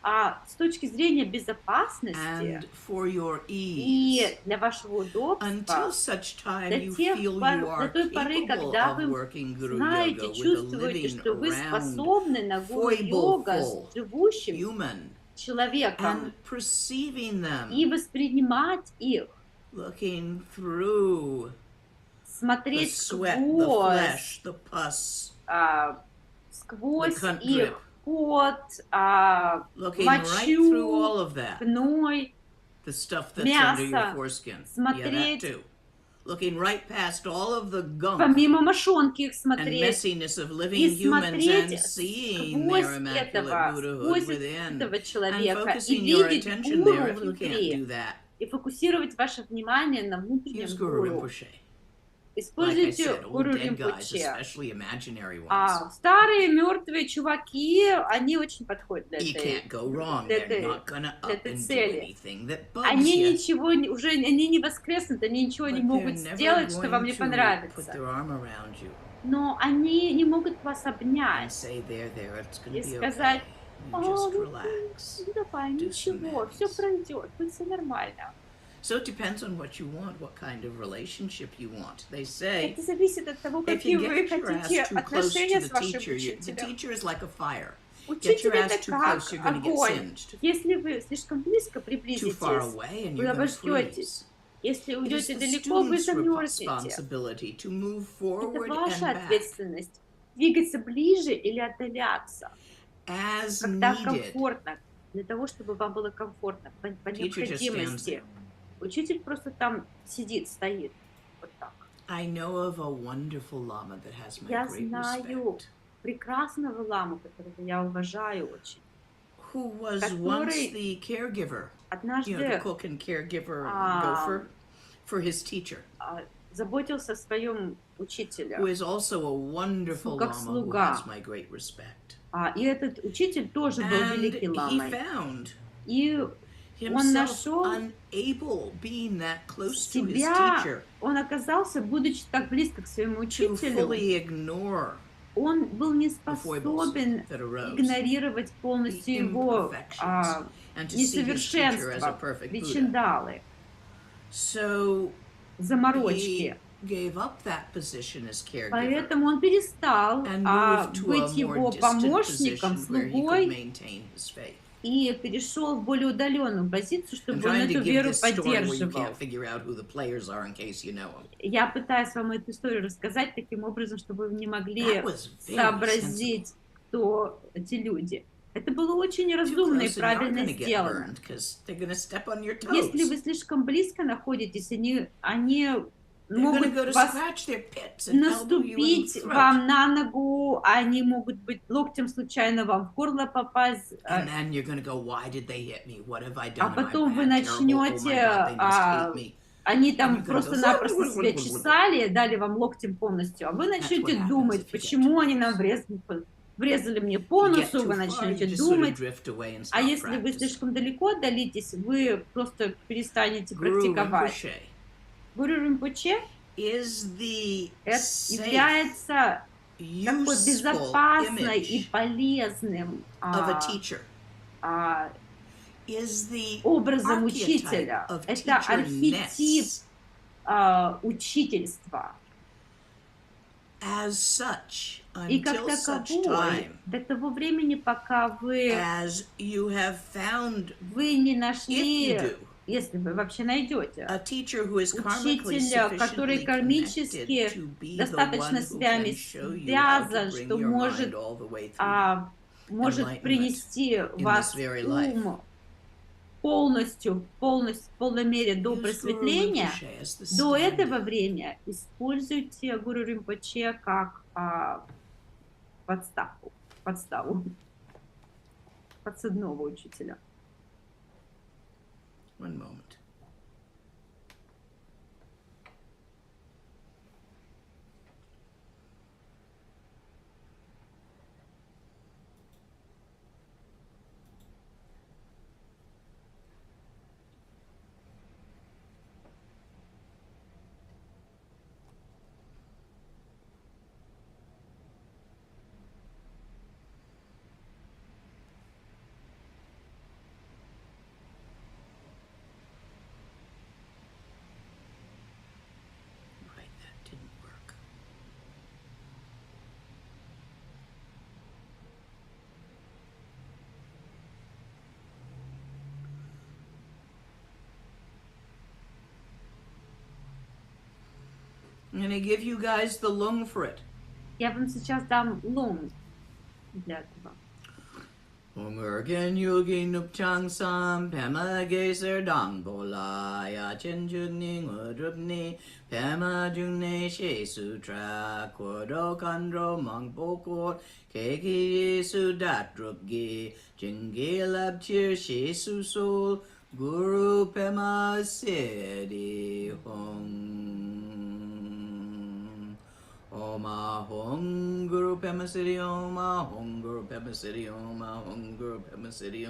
А с точки зрения безопасности and for your и ease, для вашего удобства, until such time you до тех feel пор, you are до той поры, capable когда of вы working Guru знаете, Yoga with a чувствуете, living, что вы round, способны на гуру-йога с foible, живущим human, человеком and perceiving them, и воспринимать их, looking through the смотреть sweat, the flesh, the pus, сквозь the cunt их drip, пот, looking right through all мочу, of that, гной, the stuff that's under your мясо, foreskin. Yeah, that смотреть, too. Looking right past all of the gunk помимо мошонки их and смотреть, messiness of living и humans and смотреть seeing сквозь their immaculate Buddhahood сквозь within этого and человека и focusing your видеть attention гуру there if you can't do внутри, that. и фокусировать ваше внимание на внутреннем Use Guru гуру. Rinpoche. Like I Используйте said, old гуру dead guys, Ринпоче. especially imaginary ones. Старые мертвые чуваки, они очень подходят для You can't go wrong. для They're not gonna up этой and do цели. anything that bugs Они you. ничего уже, они не воскреснут, они ничего не But могут they're never сделать, что вам не going to put понравится. their arm around you Но они не могут вас and обнять say, there, it's и gonna be сказать, okay. You just relax. давай, Do ничего, some все meds. пройдет, будет все нормально. So it depends on what you want, what kind of relationship you want. They say, Это зависит от того, if какие you вы get your хотите ass too close отношения to с the вашим teacher, the учителем. teacher is like a fire. Get your Учитель ass это too как close, you're going to get огонь. singed. Если вы слишком близко Too приблизитесь, far away and вы you're going to обождетесь. freeze. Если It is уйдете the далеко, вы student's замерзнете. responsibility to move Это forward and ваша back ответственность двигаться ближе или отдаляться, as когда needed. комфортно, для того, чтобы вам было комфортно, по Teacher just stands необходимости. there. Учитель просто там сидит, стоит, вот так. I know of a wonderful Lama that has my Я great знаю respect, прекрасного ламу, которого я уважаю очень, who was который once the caregiver, the однажды cook and caregiver А, gopher for his teacher. заботился о своем учителя, who is also a wonderful как Lama who слуга. has my great respect. И этот учитель тоже был And великий he ламой. found И он himself нашел unable, being that close to his себя, teacher, он оказался, будучи так близко к своему to учителю, fully ignore он был не the foibles способен that arose, игнорировать the полностью его imperfections, and to see his teacher as a несовершенства, perfect Buddha. причиндалы, So заморочки. he gave up that position as caregiver Поэтому он перестал and moved to a быть more его distant помощником, position where he could слугой, maintain his faith. и перешел в более удаленную позицию, I'm чтобы он trying to эту give веру this story where you поддерживал. can't figure out who the players are in case you know them. Я пытаюсь вам эту историю рассказать таким образом, чтобы вы не могли That was very сообразить, кто эти люди. Это было очень Too разумно и close and you're правильно going to get сделано. burned because they're going to step on your Если toes. вы слишком близко находитесь, они They're going to могут go to вас scratch their pits and elbow you in the наступить throat. вам на ногу, они могут быть локтем случайно вам в горло попасть. And then you're going to go, why did they hit me? What have I А done? Am I потом вы bad, terrible? Oh my начнете, God, they must hate me. они And там you're gonna просто-напросто go, себя чесали, дали вам локтем полностью, а вы what начнете happens думать, if you get почему too они нам врезали мне по You get носу, too вы far, you начнете just sort of думать. drift away and А stop если вы practicing. слишком далеко отдалитесь, вы просто перестанете Guru практиковать. Rinpoche Гуру Римпоче is the safe, является такой useful безопасной и image полезным of a teacher. Is the образом archetype учителя. of Это архетип teacherness. учительства. As such, И как until such таковой, time до того времени, пока вы as you have found, не if you нашли, do, если вы вообще найдете, a teacher who is karmically учителя, который sufficiently кармически connected to be the достаточно one с who вами can show you how to связан, bring что your mind может, all the way through может принести вас this very life. ум полностью, в полной мере до Use Guru просветления. Rinpoche as the До stand-in. этого времени используйте Гуру Римпоче как подставу подсадного учителя. One moment. Right, that didn't work. I'm gonna give you guys the lung for it. Я вам сейчас дам лун для этого. Umurgen yugi nupchang sam pema geser dang bola ya chen juning udrupni pema jungne she sutra kodo kandro mang boko keki yesu dat drupgi jingi lab chir she su sol guru pema sedi hong. Oma hong guru pema sidi oma hong guru pema sidi oma hong guru pema sidi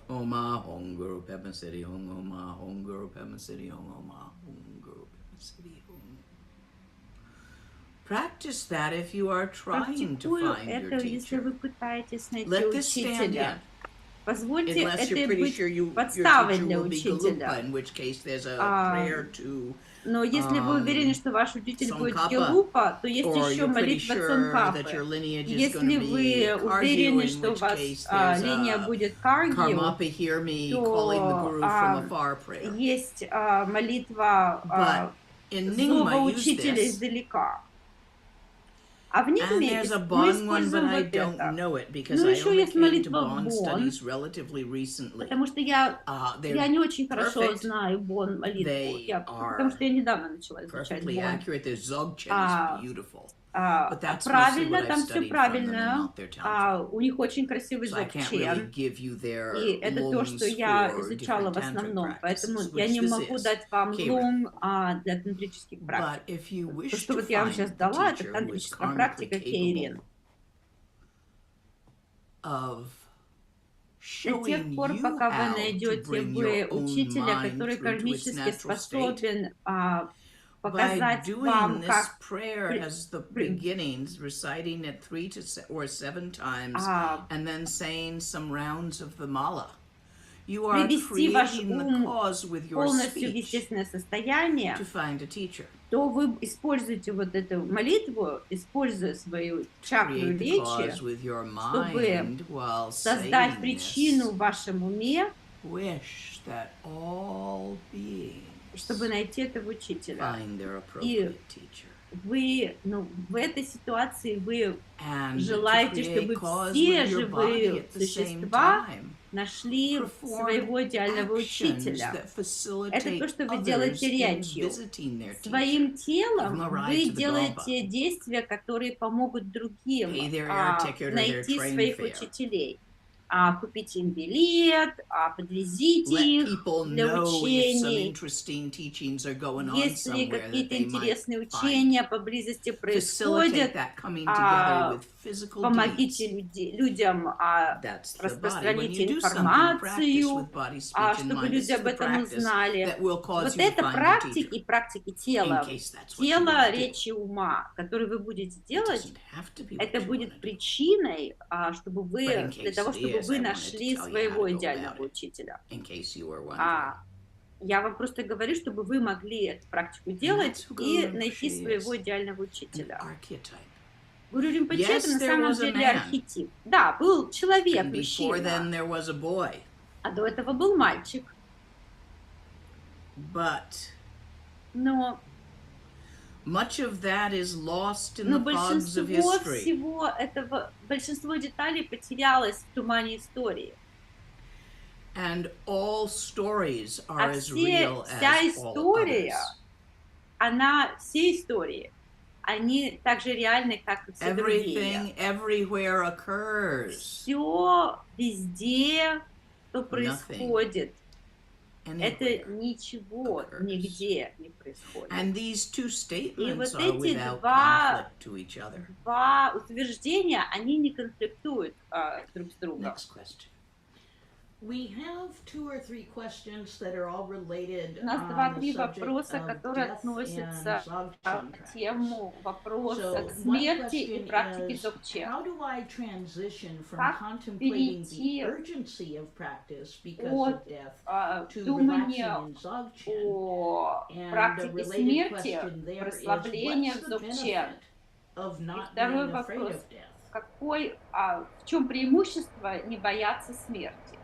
oma hong guru pema sidi oma hong guru pema sidi oma hong guru pema sidi. Practice that if you are trying to Практикую find your это, если teacher. вы пытаетесь найти Let this stand учителя. in. Позвольте Unless you're этой pretty быть sure your подставой teacher для will be Galupa, учителя. in which case there's a prayer to Но если вы уверены, что ваш учитель будет Цонкапа, Гелупа, то есть or еще you're pretty молитва sure that your Цонкапы. lineage is Если going to вы be уверены, Kargyu, что in у which вас case there's линия a будет Каргью, Karmapa hear me то calling the guru from afar prayer. есть молитва But in зова Nyingma use учителя this, издалека. А в and Нигме there's a мы Bon one, but используем I вот don't это. know it because Ну, I еще only есть came to молитва Bon Бон, studies relatively recently. потому что я They're не очень хорошо perfect. знаю молитву, They потому что я недавно начала изучать perfectly Бон. accurate. Their Dzogchen is beautiful. правильно, там все правильно. У них очень красивый зокчен. И это то, что я изучала в основном. Поэтому я не могу дать вам лонг для тантрических практик. То, что вот я вам сейчас дала, это тантрическая практика Кейрин. До тех пор, пока вы найдете учителя, который кармически способен показать вам, как привести ваш ум полностью в естественное состояние, то вы используете вот эту молитву, используя свою чакру речи, чтобы создать причину в вашем уме, чтобы найти этого учителя. И вы, в этой ситуации вы желаете, чтобы все живые существа нашли своего идеального учителя. Это то, что вы делаете речью. Своим телом вы делаете действия, которые помогут другим найти своих учителей. Купите им билет, подвезите их для учений. Если какие-то интересные учения поблизости происходят, помогите людям распространить информацию, чтобы люди об этом узнали. Вот это практики тела, речи, ума, которые вы будете делать, это будет причиной, чтобы вы, для того, чтобы вы нашли своего идеального учителя. Я вам просто говорю, чтобы вы могли эту практику делать и найти своего идеального учителя. Гуру Римпоче это на самом деле архетип. Да, был человек, мужчина. А до этого был мальчик. Но большинство деталей потерялось в тумане истории. Вся история, все истории, они так же реальны, как и все другие. Все везде, что происходит, это ничего нигде не происходит. И вот эти два утверждения, они не конфликтуют друг с другом. We have 2 or 3 questions that are all related. У нас 2-3 вопроса, которые относятся к тему вопроса смерти и практики дзогче. Как перейти от думания о практике смерти к расслаблению в дзогче? И второй вопрос. В чем преимущество не бояться смерти?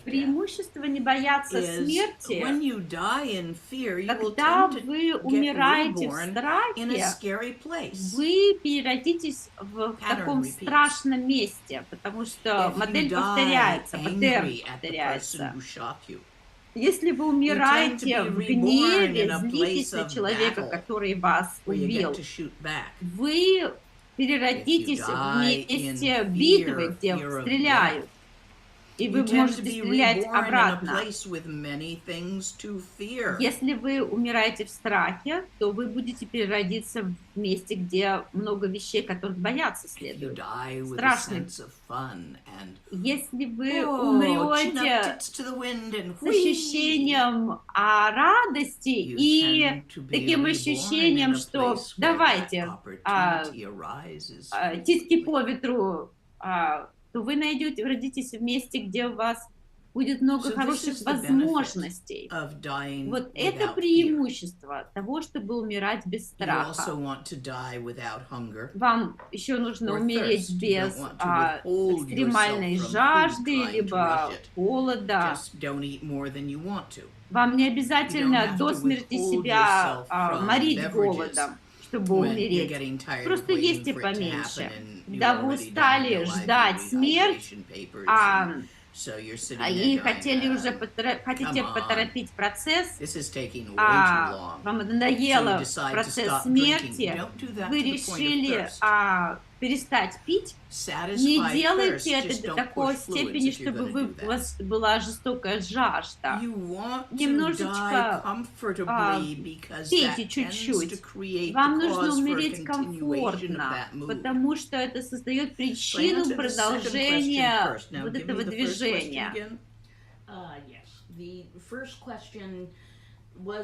Преимущество не бояться смерти, когда вы умираете в страхе, вы переродитесь в таком страшном месте, потому что модель повторяется, паттерн повторяется. Если вы умираете в гневе, злитесь на человека, который вас убил, вы переродитесь в месте битвы, где стреляют, и вы можете стрелять обратно. Если вы умираете в страхе, то вы будете переродиться в месте, где много вещей, которых бояться следует. Страшно. Если вы умрете с ощущением радости и таким ощущением, что давайте титьки по ветру, то вы родитесь в месте, где у вас будет много хороших возможностей. Вот это преимущество того, чтобы умирать без страха. Вам еще нужно умереть без экстремальной жажды, либо голода. Вам не обязательно до смерти себя морить голодом, чтобы умереть. Просто есть и поменьше. Когда вы устали ждать смерть, и хотели уже хотите поторопить процесс, вам надоело процесс смерти, вы решили перестать пить, не делайте это до такой степени, чтобы у вас была жестокая жажда. Немножечко пейте чуть-чуть. Вам нужно умереть комфортно, потому что это создает причину продолжения вот этого движения.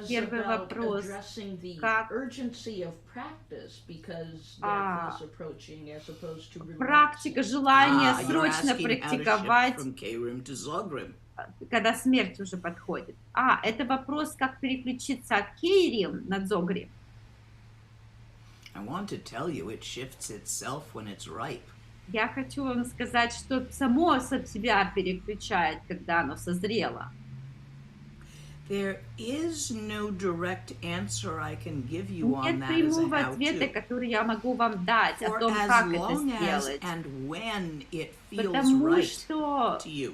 Первый вопрос, как практика, желание срочно практиковать, когда смерть уже подходит. Это вопрос, как переключиться от кейрим на дзогрим. Я хочу вам сказать, что само себя переключает, когда оно созрело. There is no direct answer I can give you on Нет that as a прямого ответа, how-to. который я могу вам дать о том, как это сделать. When it feels Потому right что to you,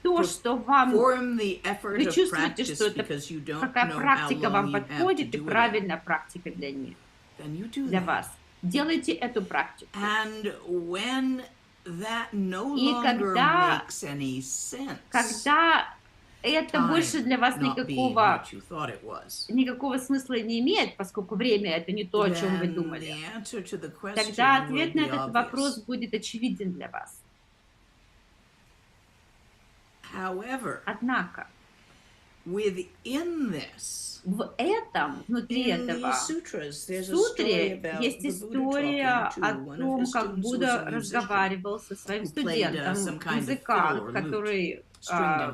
то, что вам вы вы чувствуете, что это какая практика вам подходит и правильная практика для вас. Делайте эту практику. И когда это больше для вас никакого смысла не имеет, поскольку время это не то, о чем вы думали, тогда ответ на этот вопрос будет очевиден для вас. Однако, внутри этого сутре есть история о том, как Будда разговаривал со своим студентом, музыкант, который на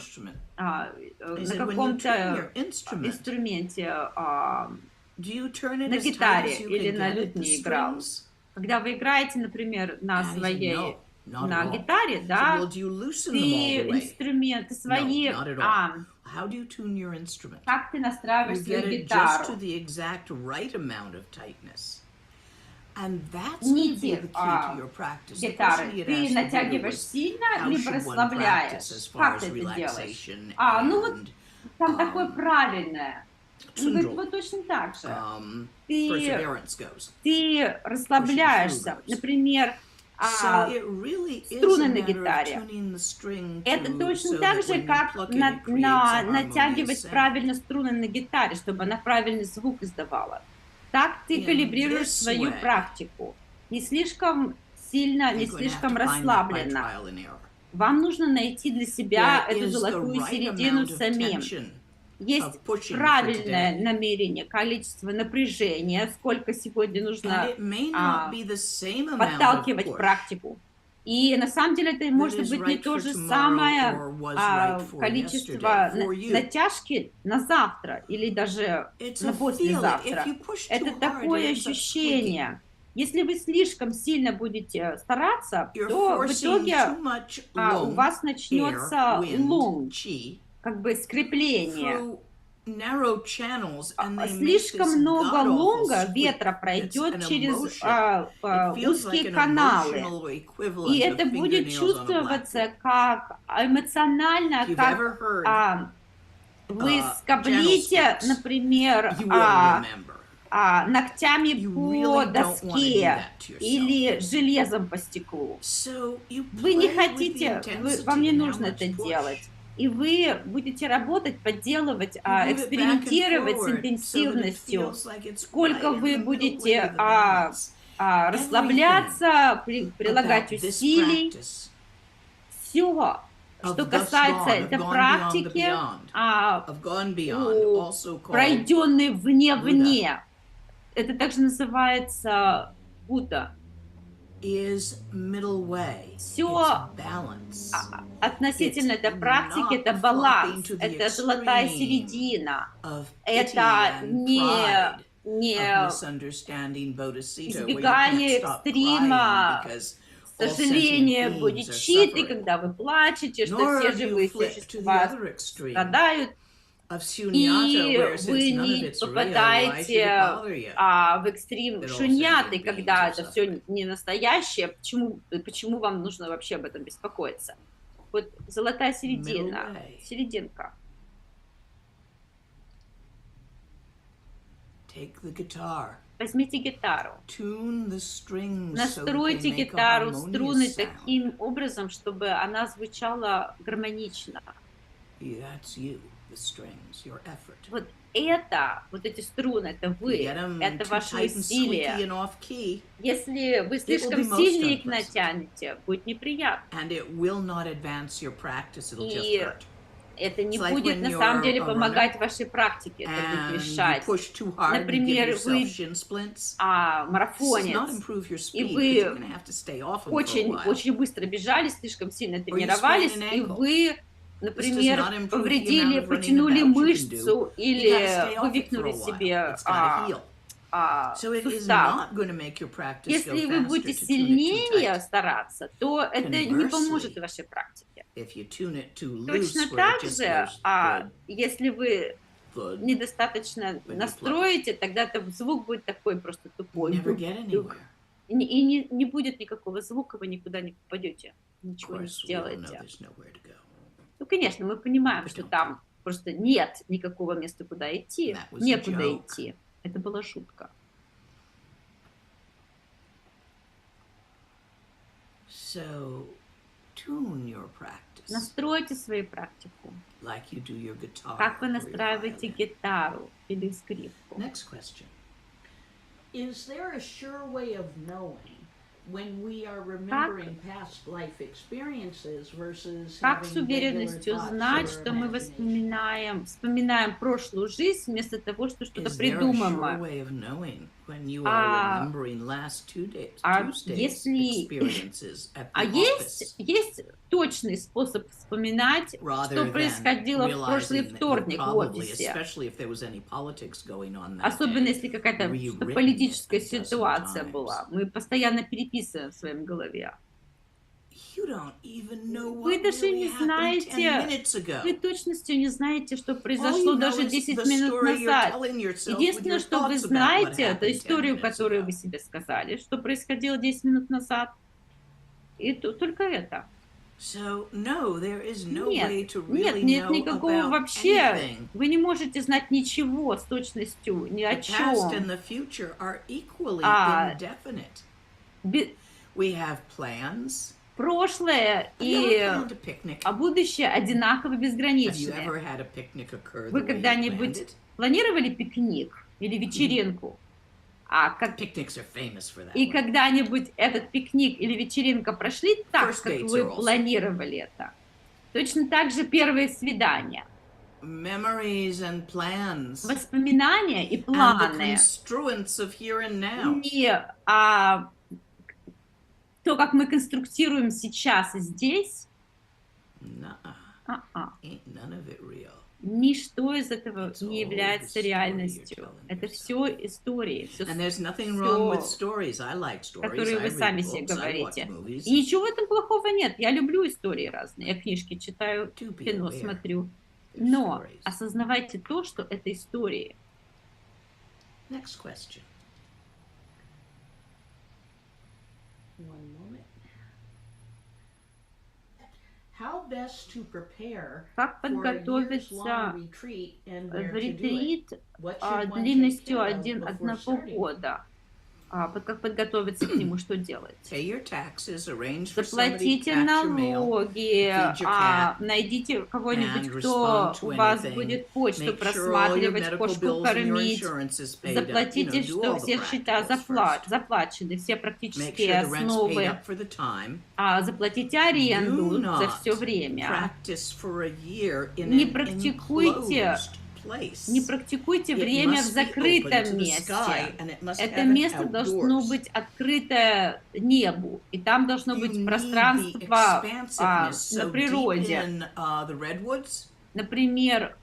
каком-то инструменте, на гитаре или на лютне играл. Когда вы играете, например, на гитаре, да, ты инструменты свои, как ты настраиваешь свою гитару? Нити гитары ты натягиваешь сильно, либо расслабляешь. Как ты это делаешь? Вот там такое правильное. Он говорит, вот точно так же. Ты расслабляешься. Например, струны на гитаре. Это точно так же, как натягивать правильно струны на гитаре, чтобы она правильный звук издавала. Так ты калибрируешь свою практику. Не слишком сильно, не слишком расслабленно. Вам нужно найти для себя эту золотую середину самим. Есть правильное намерение, количество напряжения, сколько сегодня нужно подталкивать практику. И на самом деле это может быть не то же самое количество натяжки на завтра или даже на послезавтра. Это такое ощущение. Если вы слишком сильно будете стараться, то в итоге у вас начнется лунг, как бы скрепление. Слишком много лунга, ветра пройдет через узкие каналы. И это будет чувствоваться как эмоционально, как вы скоблите, например, ногтями по доске или железом по стеклу. Вы не хотите, вам не нужно это делать. И вы будете работать, подделывать, экспериментировать с интенсивностью, сколько вы будете расслабляться, прилагать усилий. Все, что касается этой практики, пройденной вне, это также называется Будда. Все относительно этой практики, это баланс, это золотая середина, это не избегание экстрима, сожаление бодхичитты, когда вы плачете, что все живые существа страдают. И вы не попадаете в экстрим шуньяты, когда это все не настоящее. Почему вам нужно вообще об этом беспокоиться? Вот золотая середина, серединка. Возьмите гитару, настройте гитару, струны таким образом, чтобы она звучала гармонично. Вот это, вот эти струны, это вы, это ваше усилие. Если вы слишком сильно их натянете, будет неприятно. И это не будет на самом деле помогать вашей практике, это будет мешать. Например, вы марафонец, и вы очень быстро бежали, слишком сильно тренировались, и вы, например, повредили, потянули мышцу или вывихнули себе сустав. Если вы будете сильнее стараться, то это не поможет вашей практике. Точно так же, если вы недостаточно настроите, тогда звук будет такой просто тупой. И не будет никакого звука, вы никуда не попадете, ничего не сделаете. Ну, конечно, мы понимаем, что там просто нет никакого места, куда идти, некуда идти. Это была шутка. Настройте свою практику, как вы настраиваете гитару или скрипку. Is there a sure way of knowing when we are remembering past life experiences versus как с уверенностью знать, что мы вспоминаем прошлую жизнь вместо того, что что-то придумываем? Есть точный способ вспоминать, что происходило в прошлый вторник в офисе, особенно если какая-то политическая ситуация была. Мы постоянно переписываем в своем голове. Вы даже не знаете, вы точностью не знаете, что произошло даже 10 минут назад. Единственное, что вы знаете, это историю, которую вы себе сказали, что происходило 10 минут назад. И только это. Нет никакого вообще. Вы не можете знать ничего с точностью, ни о чем. Прошлое и будущее одинаково безграничны. Вы когда-нибудь планировали пикник или вечеринку? И когда-нибудь этот пикник или вечеринка прошли так, как вы планировали это? Точно так же первые свидания. Воспоминания и планы. То, как мы конструктируем сейчас и здесь, ничто из этого не является реальностью. Это все истории, которые вы сами себе говорите. И ничего в этом плохого нет. Я люблю истории разные. Я книжки читаю, кино смотрю. Но осознавайте то, что это истории. Как подготовиться в ретрит длинностью одного года? Как подготовиться к нему, что делать? Заплатите налоги, найдите кого-нибудь, кто у вас будет почту просматривать, кошку кормить, заплатите, что все счета заплачены, все практические основы, заплатите аренду за все время. Не практикуйте время в закрытом месте. Это место должно быть открыто небу, и там должно быть пространство на природе. Например,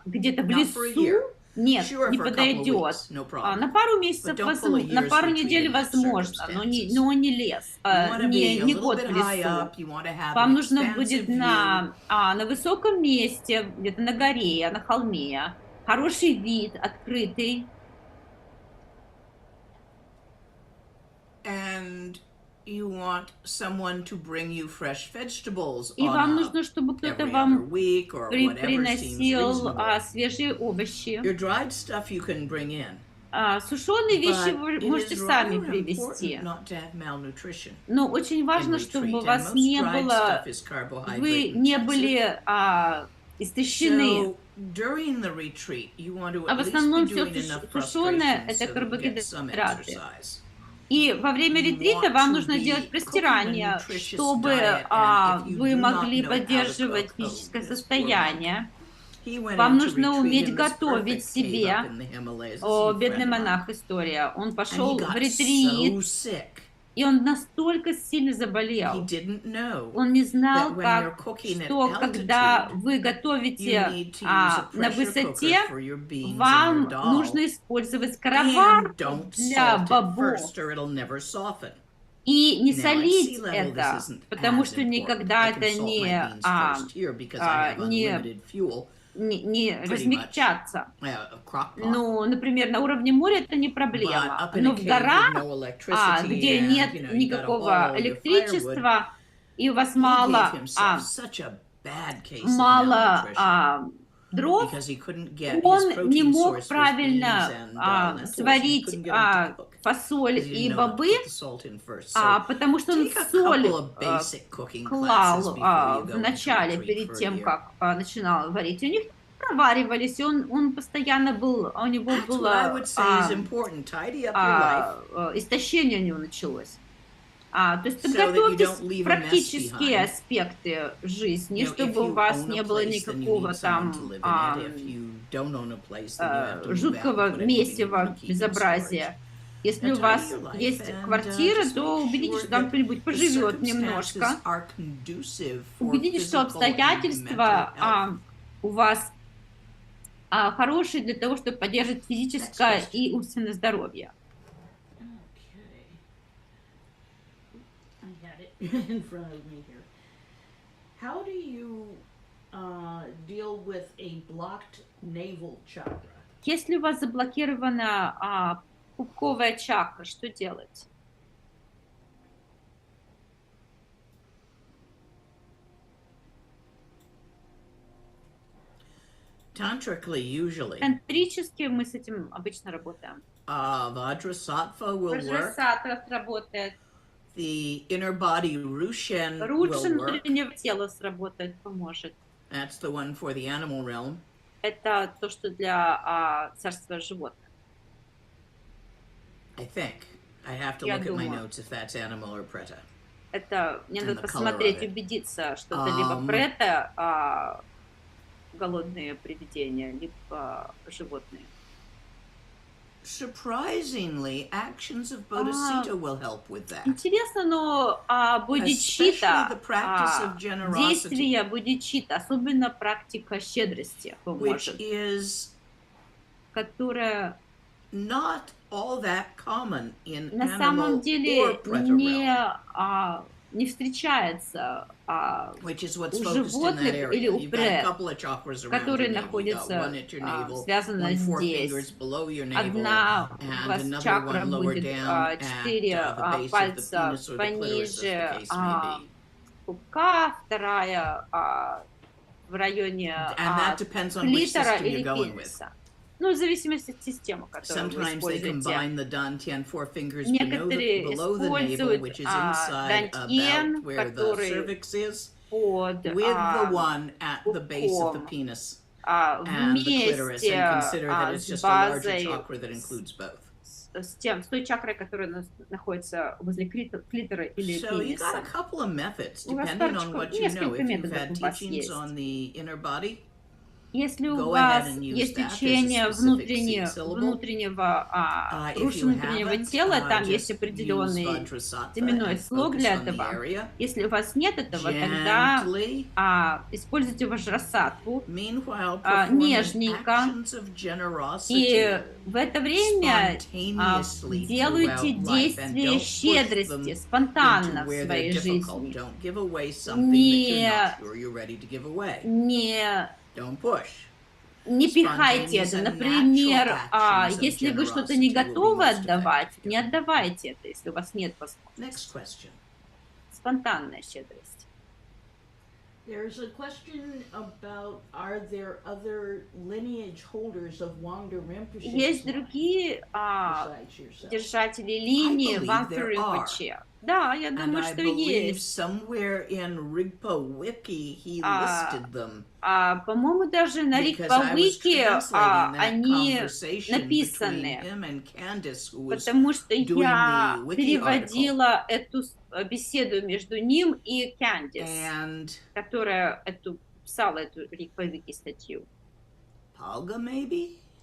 где-то в лесу, Нет, не подойдет. На пару месяцев, на пару недель возможно, но не лес, не год в лесу. Вам нужно будет на высоком месте, где-то на горе, на холме, хороший вид, открытый. You want someone to bring you fresh vegetables И вам нужно, чтобы кто-то вам приносил свежие овощи. Your dried stuff you can bring in. Сушеные вещи вы можете сами привезти. Но очень важно, чтобы у вас не было, вы не были истощены. А в основном все сушеное – это карбогидраты. И во время ретрита вам нужно делать простирание, чтобы вы могли поддерживать физическое состояние. Вам нужно уметь готовить себе. О, бедный монах, история. Он пошел в ретрит, и он настолько сильно заболел. Он не знал, что когда вы готовите на высоте, вам нужно использовать скороварку для бобов. И не солить это, потому что никогда это не размягчаться. Ну, например, на уровне моря это не проблема. Но в горах, где нет никакого электричества, и у вас мало дров, он не мог правильно сварить фасоль и бобы, потому что он соль клал в начале, перед тем, как начинал варить. У них проваривались, и он постоянно был, у него было истощение у него началось. То есть подготовьтесь практические аспекты жизни, чтобы у вас не было никакого там жуткого месива, безобразия. Если у вас есть квартира, то убедитесь, что там кто-нибудь поживет немножко. Убедитесь, что обстоятельства у вас хорошие для того, чтобы поддерживать физическое и умственное здоровье. In front of me here. How do you deal with a blocked navel chakra? Если у вас заблокирована пупковая чакра, что делать? Тантрически мы с этим обычно работаем. Vajrasattva will work. Ваджрасаттва работает. The inner body Rushen Рушен will work. внутреннего тела сработать поможет. That's the one for the animal realm. Это то, что для царства животных. I think. I have to look at my notes if that's animal or preta. Это мне надо посмотреть, убедиться, что это либо прета, голодные привидения, либо животные. Surprisingly, actions of Bodhicitta will help with that. Интересно, но бодхичитта, действие бодхичитта, особенно практика щедрости поможет, которая not all that common in на самом деле не встречается у животных или у прет, которые находятся связаны здесь. Одна у вас чакра будет 4 пальца пониже пупка, вторая в районе клитора или пениса. Ну, в зависимости от системы, которую вы используете. Некоторые используют дантьен, который под пупком, вместе с базой, с той чакрой, которая находится возле клитора или пениса. У вас несколько методов у вас есть. Если у вас есть учение внутреннего тела, там есть определенный теменной слог для этого. Если у вас нет этого, тогда используйте вajrasattvu нежненько, и в это время делайте действия щедрости спонтанно в своей жизни. Не пихайте это. Например, если вы что-то не готовы отдавать, не отдавайте это, если у вас нет возможности. Спонтанная щедрость. There's a question about, are there other lineage holders of Wangde Rinpoche? Есть другие держатели линии Вангде Rinpoche. Да, я думаю, что есть. По-моему, даже на Рикпа-вики они написаны, потому что я переводила эту беседу между ним и Кандис, которая писала эту Рикпа-вики статью.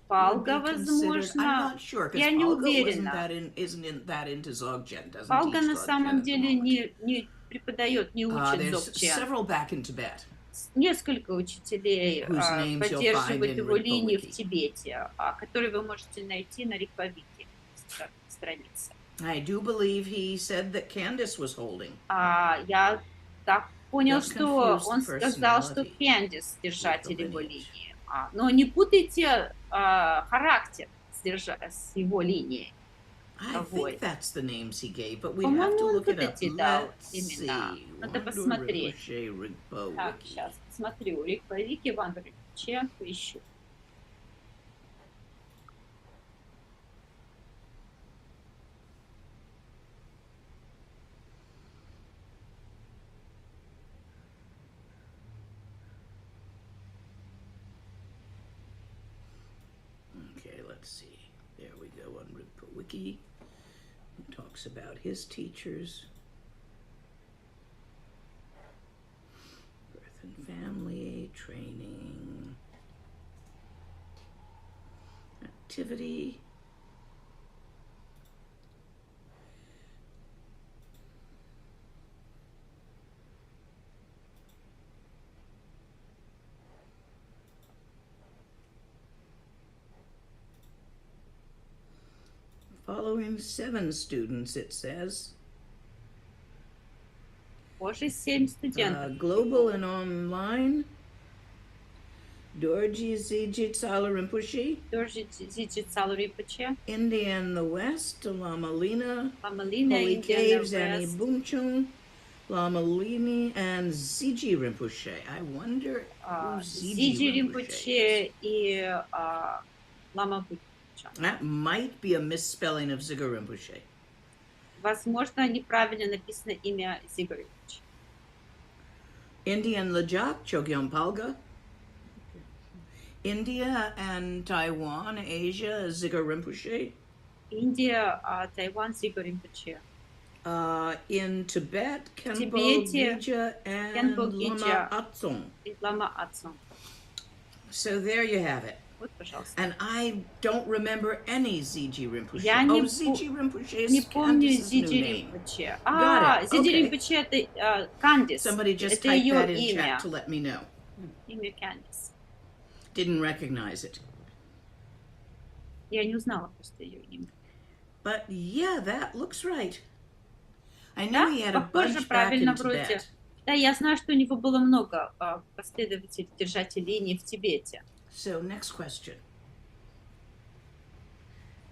Палга, возможно, я не уверена. Палга на самом деле не преподает, не учит дзогчен. Несколько учителей поддерживают его линию в Тибете, которые вы можете найти на Рикпа-вики странице. Я так понял, что он сказал, что Кандис держатель его линии. Но не путайте характер с его линией. По-моему, он вот эти дал имена. Надо посмотреть. Так, сейчас смотрю. Рикпа-вики, Вангде Rinpoche, поищу. Wiki, who talks about his teachers, birth and family, training, activity, following 7 students, it says. Боже, 7 студентов. Global and online. Dorji Zijit Salu Rinpoche. Dorji Zijit Salu Rinpoche. India in the West, Lamai Lini. Lamai Lini, Holy India Caves, in the Annie West. Bumchung. Lamai Lini and Ziji Rinpoche. I wonder who Ziji Rinpoche и Лама Лины. That might be a misspelling of Ziga Rinpoche. Возможно, неправильно написано имя Ziga Rinpoche. India and Lajak, Chogyam Palga. India and Taiwan, Asia, Ziga Rinpoche. Индия, Тайвань, Ziga Rinpoche. In Tibet, Khenpo Gija and Lama Atsung. So there you have it. And I don't remember any Ziji Rinpoche. Ziji Rinpoche is Candice's new name. Ziji Rinpoche это Кандис. Somebody just typed that in chat to let me know. Имя Кандис. Didn't recognize it. Я не узнала просто ее имя. But yeah, that looks right. I know he had a bunch back in Tibet. Да, я знаю, что у него было много последователей, держателей линии в Тибете. So next question.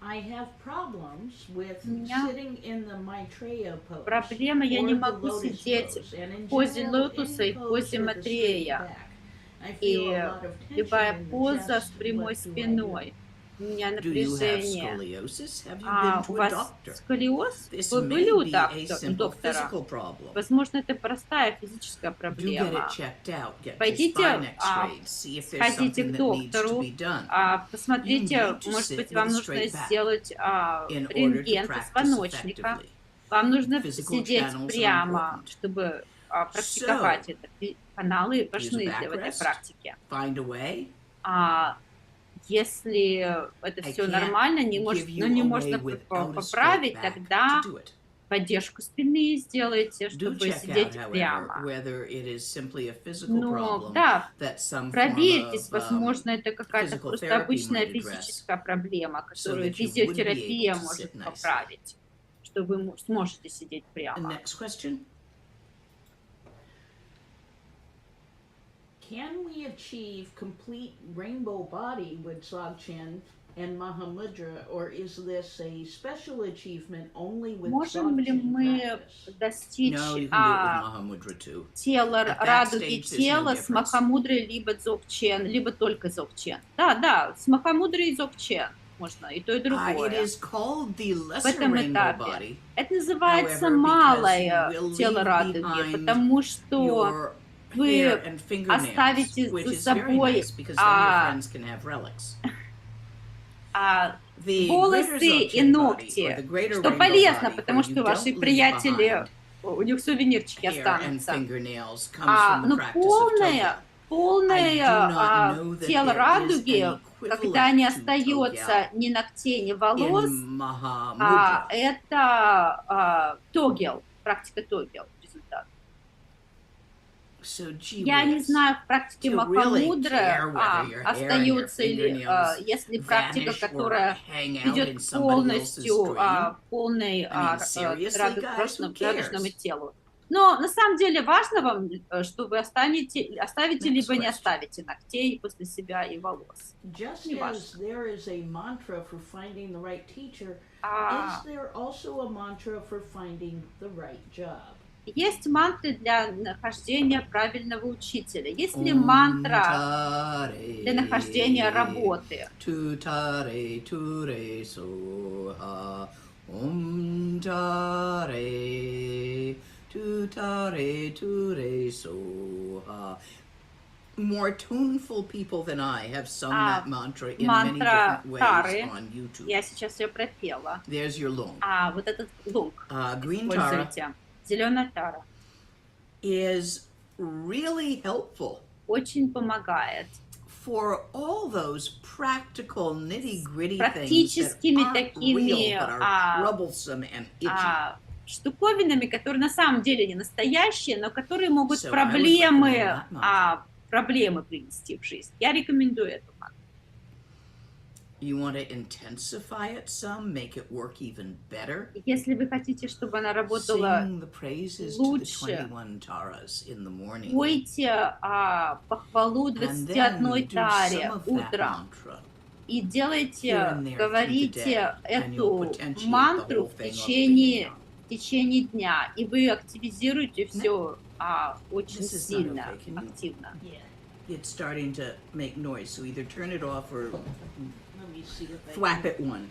I have problems with sitting in the Maitreya pose. Проблема, я не могу сидеть в позе лотуса и в позе Матрея. И любая поза с прямой спиной. У меня напряжение. У вас сколиоз? Вы были у доктора? Возможно, это простая физическая проблема. Пойдите, сходите к доктору, посмотрите, может быть, вам нужно сделать рентген позвоночника. Вам нужно сидеть прямо, чтобы практиковать это. Каналы важны в этой практике. Если это все нормально, не можно поправить, тогда поддержку спины сделайте, чтобы сидеть прямо. Но да, проверьтесь, возможно, это какая-то просто обычная физическая проблема, которую физиотерапия может поправить, что вы сможете сидеть прямо. Can we achieve complete rainbow body with Dzogchen and Mahamudra, or is this a special achievement only with Можем ли мы достичь тела, радуги тела с Махамудрой, либо Дзогчен, либо только Дзогчен? Да, с Махамудрой и Дзогчен можно и то, и другое. В этом этапе. Это называется малое тело радуги, потому что вы оставите за собой волосы и ногти, что полезно, потому что ваши приятели, у них сувенирчики останутся. Но полное тело радуги, когда не остается ни ногтей, ни волос, это тогел, практика тогел. Я не знаю, в практике Махамудры остается или если практика, которая идет полностью полной радужному телу. Но на самом деле важно вам, что вы оставите либо не оставите ногтей после себя и волос. Не важно. Есть мантры для нахождения правильного учителя. Есть ли мантра для нахождения работы? More tuneful people than I have sung that mantra in many different ways on YouTube. Я сейчас ее пропела. There's your lung. Вот этот лунг. Green tara. Зеленая тара. Is really helpful. Очень помогает. For all those practical nitty-gritty практическими things that aren't real, but are troublesome and itchy. Штуковинами, которые на самом деле не настоящие, но которые могут проблемы принести в жизнь. Я рекомендую эту мантру. You want to intensify it some, make it work even better. Если вы хотите, чтобы она работала лучше, пойте похвалу 21 таре утром и говорите эту мантру в течение дня, и вы активизируете все очень сильно, активно. It's starting to make noise, so either turn it off or thwap it one.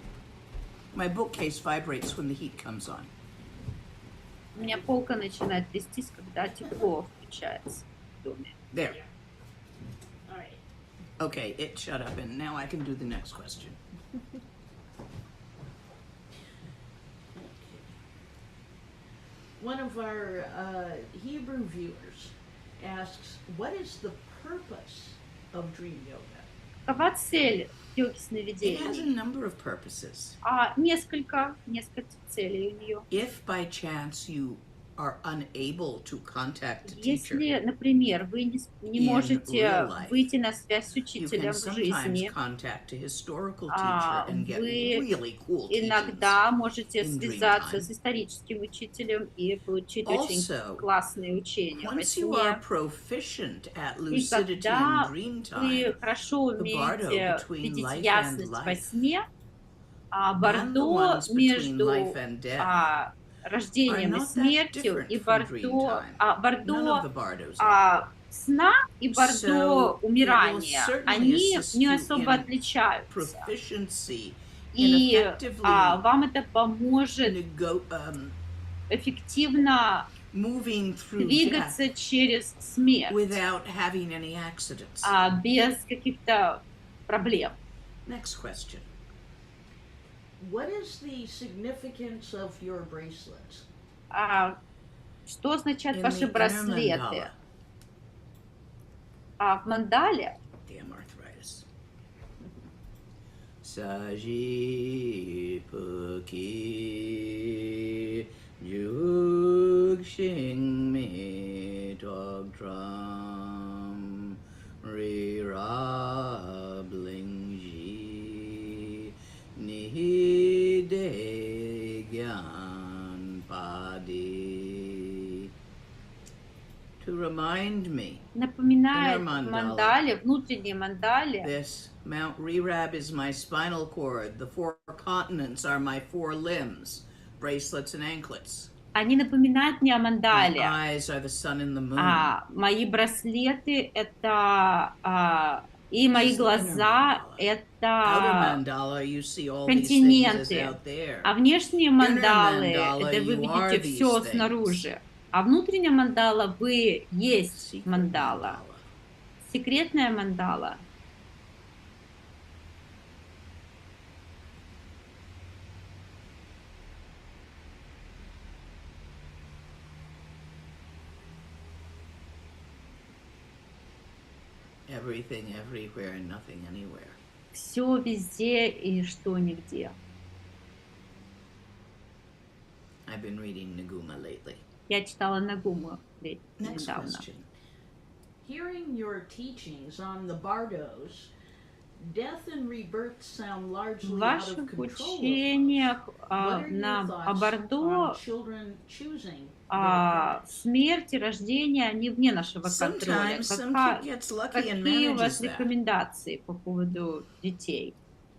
My bookcase vibrates when the heat comes on. У меня полка начинает трястись, когда тепло включается в доме. There. Okay, it shut up, and now I can do the next question. One of our Hebrew viewers asks, what is the purpose of dream yoga? Какова цель йоги It has a сновидений? number of purposes. Несколько целей у нее. If by chance you are unable to contact a teacher, Если, например, вы не можете выйти на связь с you учителем can в sometimes жизни, contact a historical teacher and get вы really cool teachings. иногда можете in dream связаться time. с историческим учителем и получить очень Also, классные учения во Once you are сне. proficient at И lucidity когда and dream вы time, хорошо the bardo умеете between видеть life and ясность во life, сне, and the бордо ones between между life and death, рождением и are not that смертью, different и from dream бордо, time. None of бордо the bardos are. сна и бордо So, умирания, it will certainly они assist не you особо in отличаются. Proficiency in И effectively вам это поможет эффективно moving through death двигаться через смерть, without having any accidents. без каких-то проблем. Next question. What is the significance of your bracelets? Что означают In ваши the inner браслеты? mandala. В мандале Damn arthritis. Saji Puki Juk Shing Me Dog Drum Ri Rabling Ji Ni De Gyan Padi. To remind me, напоминает мандале, внутренней мандале. This Mount Rirab is my spinal cord. The 4 continents are my 4 limbs, bracelets and anklets. Они напоминают мне о мандале. My eyes are the sun and the moon. Мои браслеты это и мои глаза это континенты. А внешние мандалы это вы видите все снаружи. А внутренняя мандала вы есть мандала. Секретная мандала. Everything, everywhere, and nothing, anywhere. Все везде и что нигде. I've been reading Naguma lately. Я читала Нагуму недавно. Hearing your teachings on the bardos, death and rebirth sound largely В out of ваших control. учениях о Бардо смерть и рождение, они вне нашего контроля. Какие у вас рекомендации по поводу детей?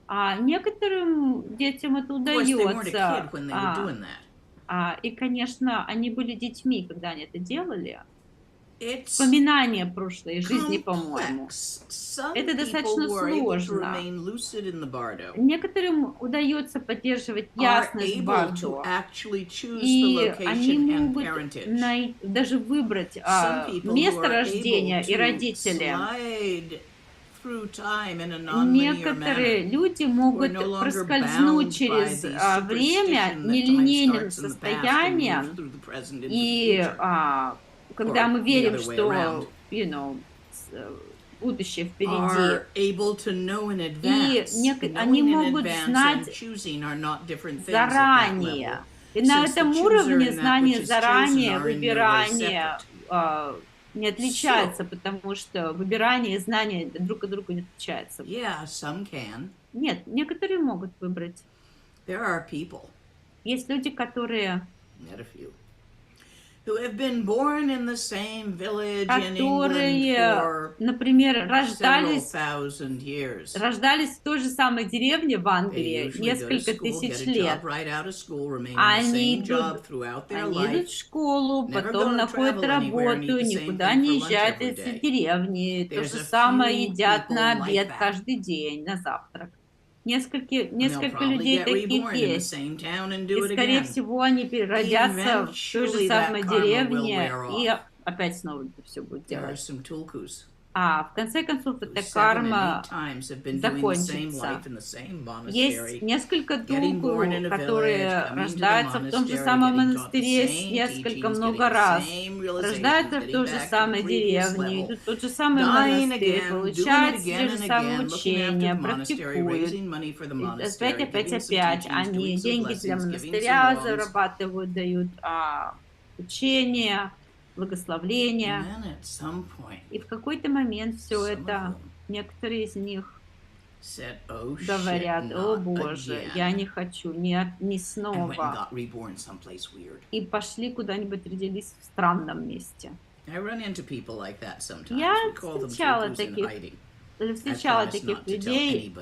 Некоторым детям это удается. И, конечно, они были детьми, когда они это делали. Вспоминание прошлой жизни, по-моему. Это достаточно сложно. Некоторым удается поддерживать ясность в Бардо. И они могут даже выбрать место рождения и родителей. Некоторые люди могут проскользнуть через время нелинейным состоянием, и когда мы верим, что будущее впереди, и они могут знать заранее. И на этом уровне знания заранее, выбирание не отличается, потому что выбирание и знания друг от друга не отличаются. Нет, некоторые могут выбрать. Есть люди, которые например, рождались в той же самой деревне в Англии несколько тысяч лет. Они идут в школу, потом находят работу, никуда не езжают из деревни, то же самое едят на обед каждый день, на завтрак. Несколько людей таких есть. И, скорее всего, они переродятся в той же самой деревне, и опять снова это все будет делать. В конце концов, эта карма закончится. Есть несколько духов, которые рождаются в том же самом монастыре несколько много раз, рождаются в той же самой деревне, идут в тот же самый монастырь, получают те же самые учения, практикуют. Опять. Они деньги для монастыря зарабатывают, дают учения, благословления. И в какой-то момент все это, некоторые из них говорят: о Боже, я не хочу, не снова. И пошли куда-нибудь, родились в странном месте. Я встречала таких людей,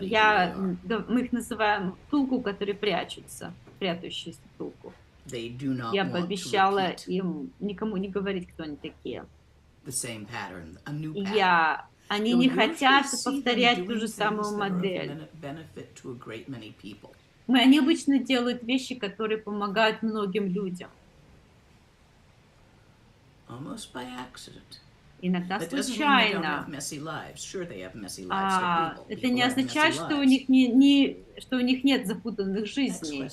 мы их называем тулку, которые прячутся, прятающиеся тулку. Я пообещала им никому не говорить, кто они такие. Они не хотят повторять ту же самую модель. Они обычно делают вещи, которые помогают многим людям. Иногда случайно. Это не означает, что у них нет запутанных жизней.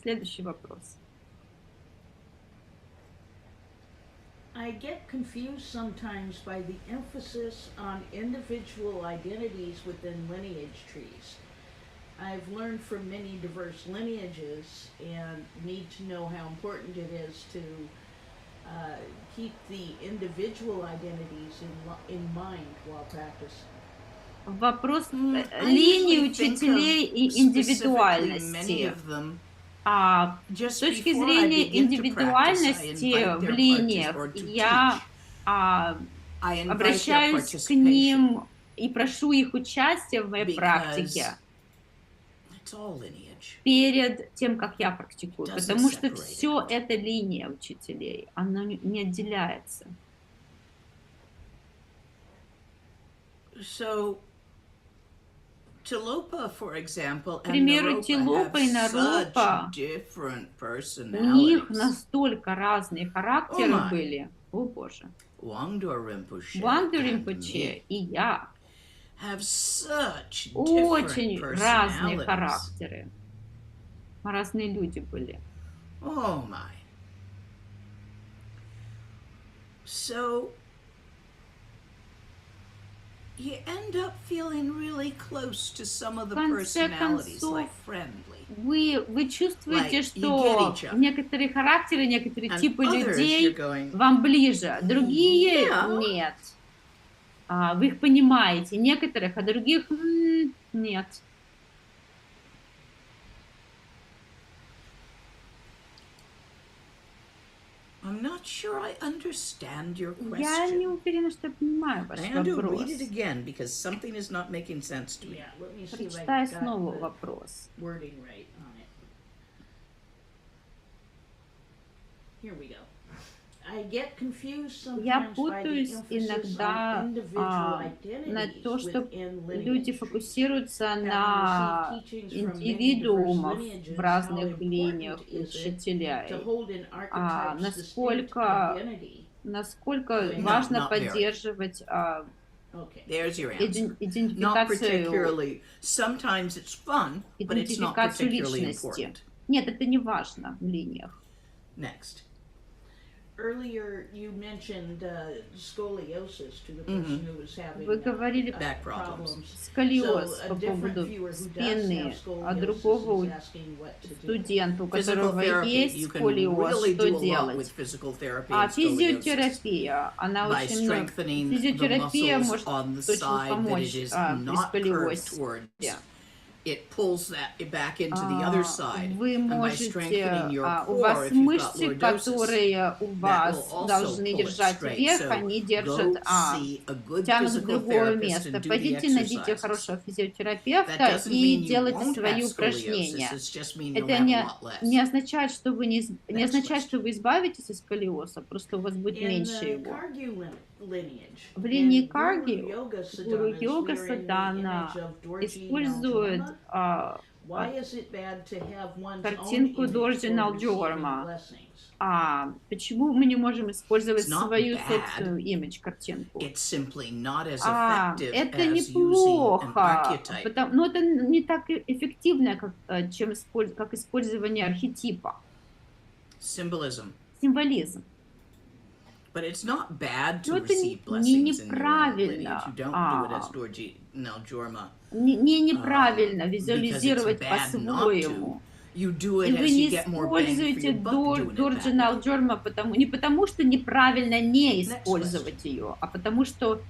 Следующий вопрос. I get confused sometimes by the emphasis on individual identities within lineage trees. I've learned from many diverse lineages and need to know how important it is to keep the individual identities in mind while practicing. Вопрос линии учителей и индивидуальности. С точки зрения индивидуальности в линиях я обращаюсь к ним и прошу их участия в моей практике перед тем, как я практикую, потому что все это линия учителей, оно не отделяется. К примеру, Тилопа и Наропа, у них настолько разные характеры были, о боже. Вангду Римпоче и я очень разные характеры, разные люди были. You end up feeling really close to some of the В конце personalities, концов, like friendly. вы чувствуете, Like, что you get each other. некоторые характеры, некоторые And типы others людей you're going, вам ближе, другие Yeah. нет. Вы их понимаете, некоторых, а других нет. I'm not sure I understand your Я не question. уверена, что я понимаю ваш I have to вопрос. read it again because something is not making sense to me. Yeah, let me see if I Прочитаю got снова the вопрос. wording right on it. Here we go. I get confused Я sometimes by the путаюсь emphasis иногда on individual на то, что identities люди within фокусируются lineage. на Having received teachings from many индивидуумов diverse lineages, в разных how линиях important is it учителя. to hold in archetypes distinct насколько identity? Насколько No, важно not very. поддерживать Okay. There's your answer. Not идентификацию, particularly. Sometimes it's fun, but it's not идентификацию particularly личности. important. Нет, это не важно в линиях. Next. Earlier, you mentioned scoliosis to the person who was having Вы говорили Back problems. сколиоз So, по a different поводу viewer who does спины, have а scoliosis другого is asking what to do. студента, у Physical которого therapy, есть you can сколиоз, really что do a lot with делать? physical therapy and scoliosis. Физиотерапия, она By очень много. strengthening Физиотерапия the muscles может on the очень side that помочь it is при not curved сколиозе. towards. It pulls that back into the other side. Вы And by можете, strengthening your у вас core, if you've got мышцы, lordosis, которые у вас also должны pull it держать straight. вверх, So они go держат, see a good тянут в physical другое therapist место. and do the Пойдите, найдите exercises. хорошего That физиотерапевта doesn't и mean you делайте won't свои have упражнения. scoliosis. It just means you'll Это have a lot less. не означает, что вы не Next означает, question. что вы избавитесь от сколиоза, просто у вас будет In меньше the его. Kargu lineage, В линии in Карги Guru Йога Sadanas, Садана we're in the image of Dorji использует Naljorma. Why is it bad to have one's own картинку image Dorji for Naljorma. receiving blessings? Почему мы не можем использовать It's not свою bad. собственную имидж-картинку? It's simply not as effective Это as using an неплохо, archetype. но это не так эффективно, как использование архетипа. Symbolism. Символизм. But it's not bad to Но это receive не blessings in your own lineage. неправильно. You don't do it as Dorji Naljorma. Неправильно Because визуализировать it's bad not по-своему. to. You do И it вы as не you get more bang for используете your buck doing it Dorji that way. Naljorma не потому, что неправильно не использовать ее, а потому что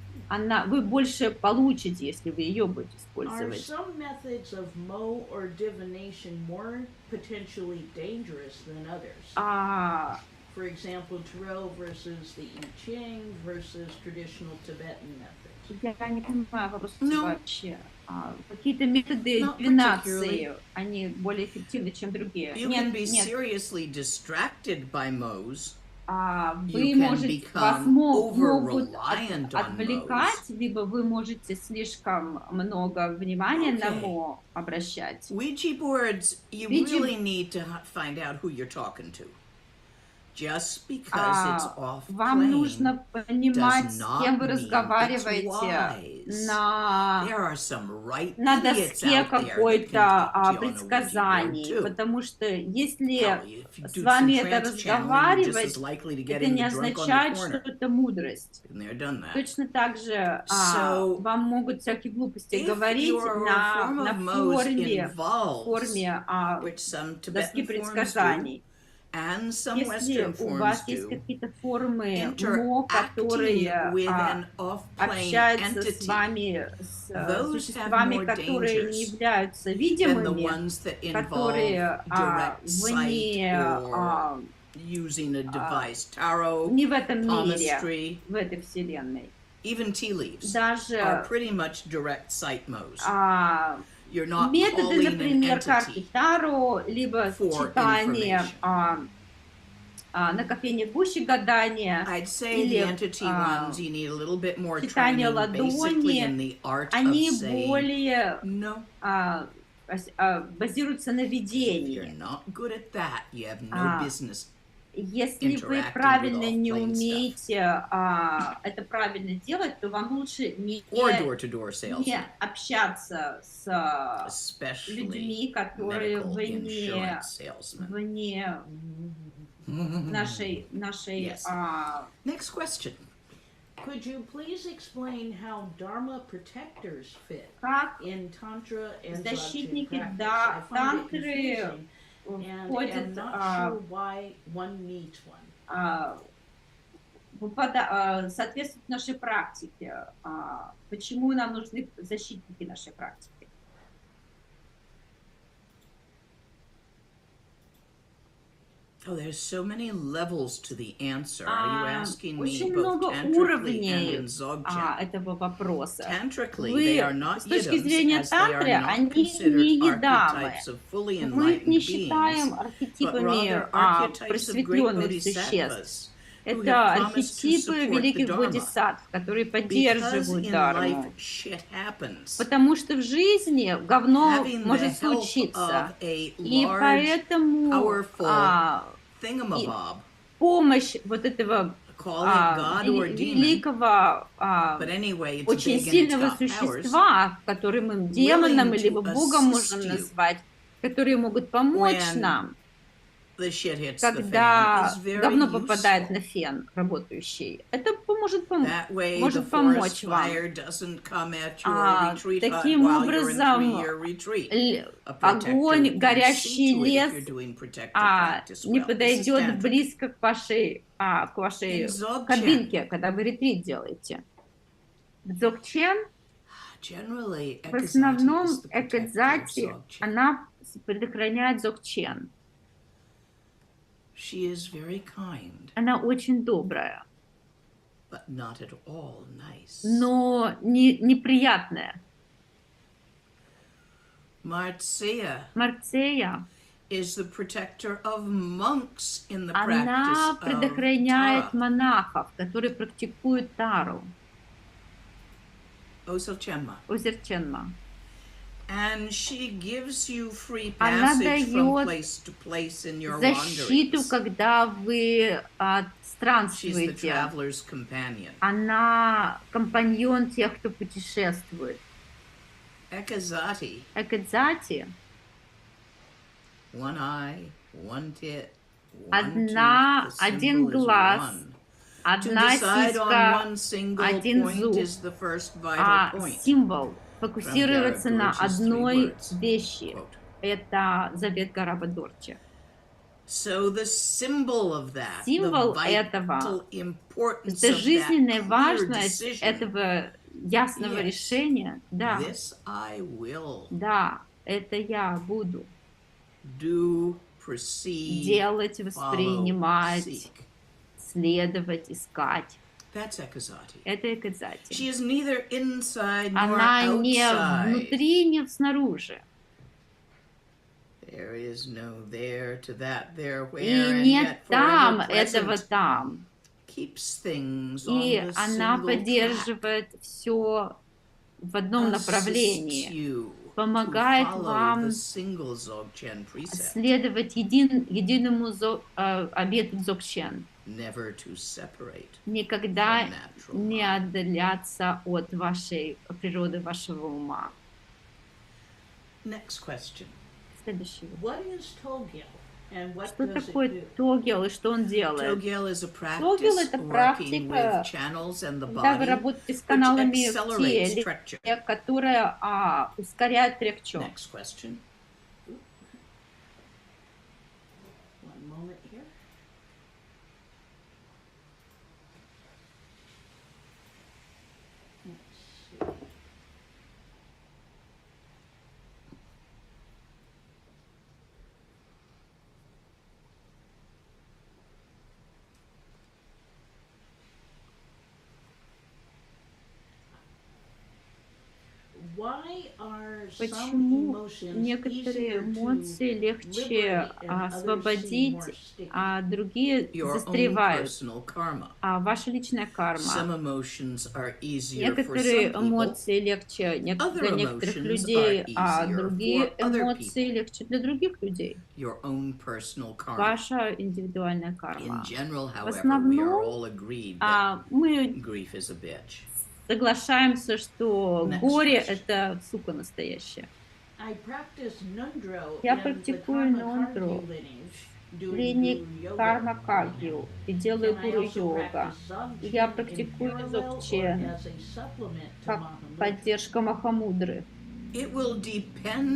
вы больше получите, если вы ее будете Are использовать. some methods of Mo or divination more potentially dangerous than others? For example, Tarot versus the I Ching versus traditional Tibetan methods. Я не понимаю вопрос No. вообще. Какие-то методы Not дивинации, они более эффективны, чем другие. You can Нет, be нет. seriously distracted by Mo's. Вы You can можете, вас become могут over-reliant on отвлекать, либо вы можете слишком много внимания на Okay. мо обращать. Ouija boards, you Ouija- really need to find out who you're talking to. Вам нужно понимать, с кем вы разговариваете на доске какой-то предсказаний, потому что если с вами это разговаривать, это не означает, что это мудрость. Точно так же вам могут всякие глупости говорить на форме доски предсказаний. Если у вас есть какие-то формы мо, которые общаются с вами, с существами, которые не являются видимыми, которые не в этом мире, в этой вселенной. Даже методы, например, карты Таро, либо читание на кофейне гуще гадания, или читание ладони, они более базируются на видении. Если вы правильно не умеете это правильно делать, то вам лучше не общаться с людьми, которые вне нашей Next question. Could you please explain how Dharma protectors fit in Tantra and защитники тантры входят соответствует нашей практике. Почему нам нужны защитники нашей практики? Oh, there's so many levels to the answer. Are you asking me Очень both много tantrically уровней and in Dzogchen? Этого вопроса. Tantrically, they are not С точки yidams, зрения as they are тантры, not они considered не едамы. archetypes of fully Мы их не enlightened считаем beings, but архетипами rather archetypes of great просветленных существ. bodhisattvas who Это have promised to архетипы support the великих Dharma. бодхисаттв, которые Because поддерживают in Дharму. life shit happens. Потому что в жизни говно Having the может help случиться. of a И large, поэтому powerful thingamabob, помощь вот этого великого, очень сильного существа, который мы демоном или богом можем назвать, которые могут помочь нам, когда говно попадает на фен работающий. Это может помочь вам. Таким образом, огонь, горящий лес не подойдет близко к вашей кабинке, когда вы ретрит делаете. В Дзогчен в основном экадзати, она предохраняет Дзогчен. Она очень добрая, но неприятная. Марцея, она предохраняет монахов, которые практикуют Тару. Озерченма. Она дает защиту, когда вы странствуете. Она компаньон тех, кто путешествует. Экадзати. Один глаз, одна сиська, один зуб. Символ. Фокусироваться на одной вещи. Это завет Гарабадорча. Символ этого, это жизненная важность этого ясного решения. Да, это я буду делать, воспринимать, следовать, искать. Это экадзати. Она не внутри, не снаружи. И нет там, этого там. И она поддерживает все в одном направлении. помогает вам следовать единому обету Дзогчен. Никогда не отдаляться от вашей природы, вашего ума. Следующий вопрос. Что такое тогел и что он делает? Тогел — это практика, когда вы работаете с каналами в теле, которая ускоряет трекчо. Почему некоторые эмоции легче освободить, а другие застревают? Ваша личная карма. Некоторые эмоции легче для некоторых людей, а другие эмоции легче для других людей. Ваша индивидуальная карма. В основном мы соглашаемся, что горе — это сука настоящая. Я практикую нондру, линии карма кагью и делаю гуру-йога. Я практикую дзогчен как поддержка махамудры.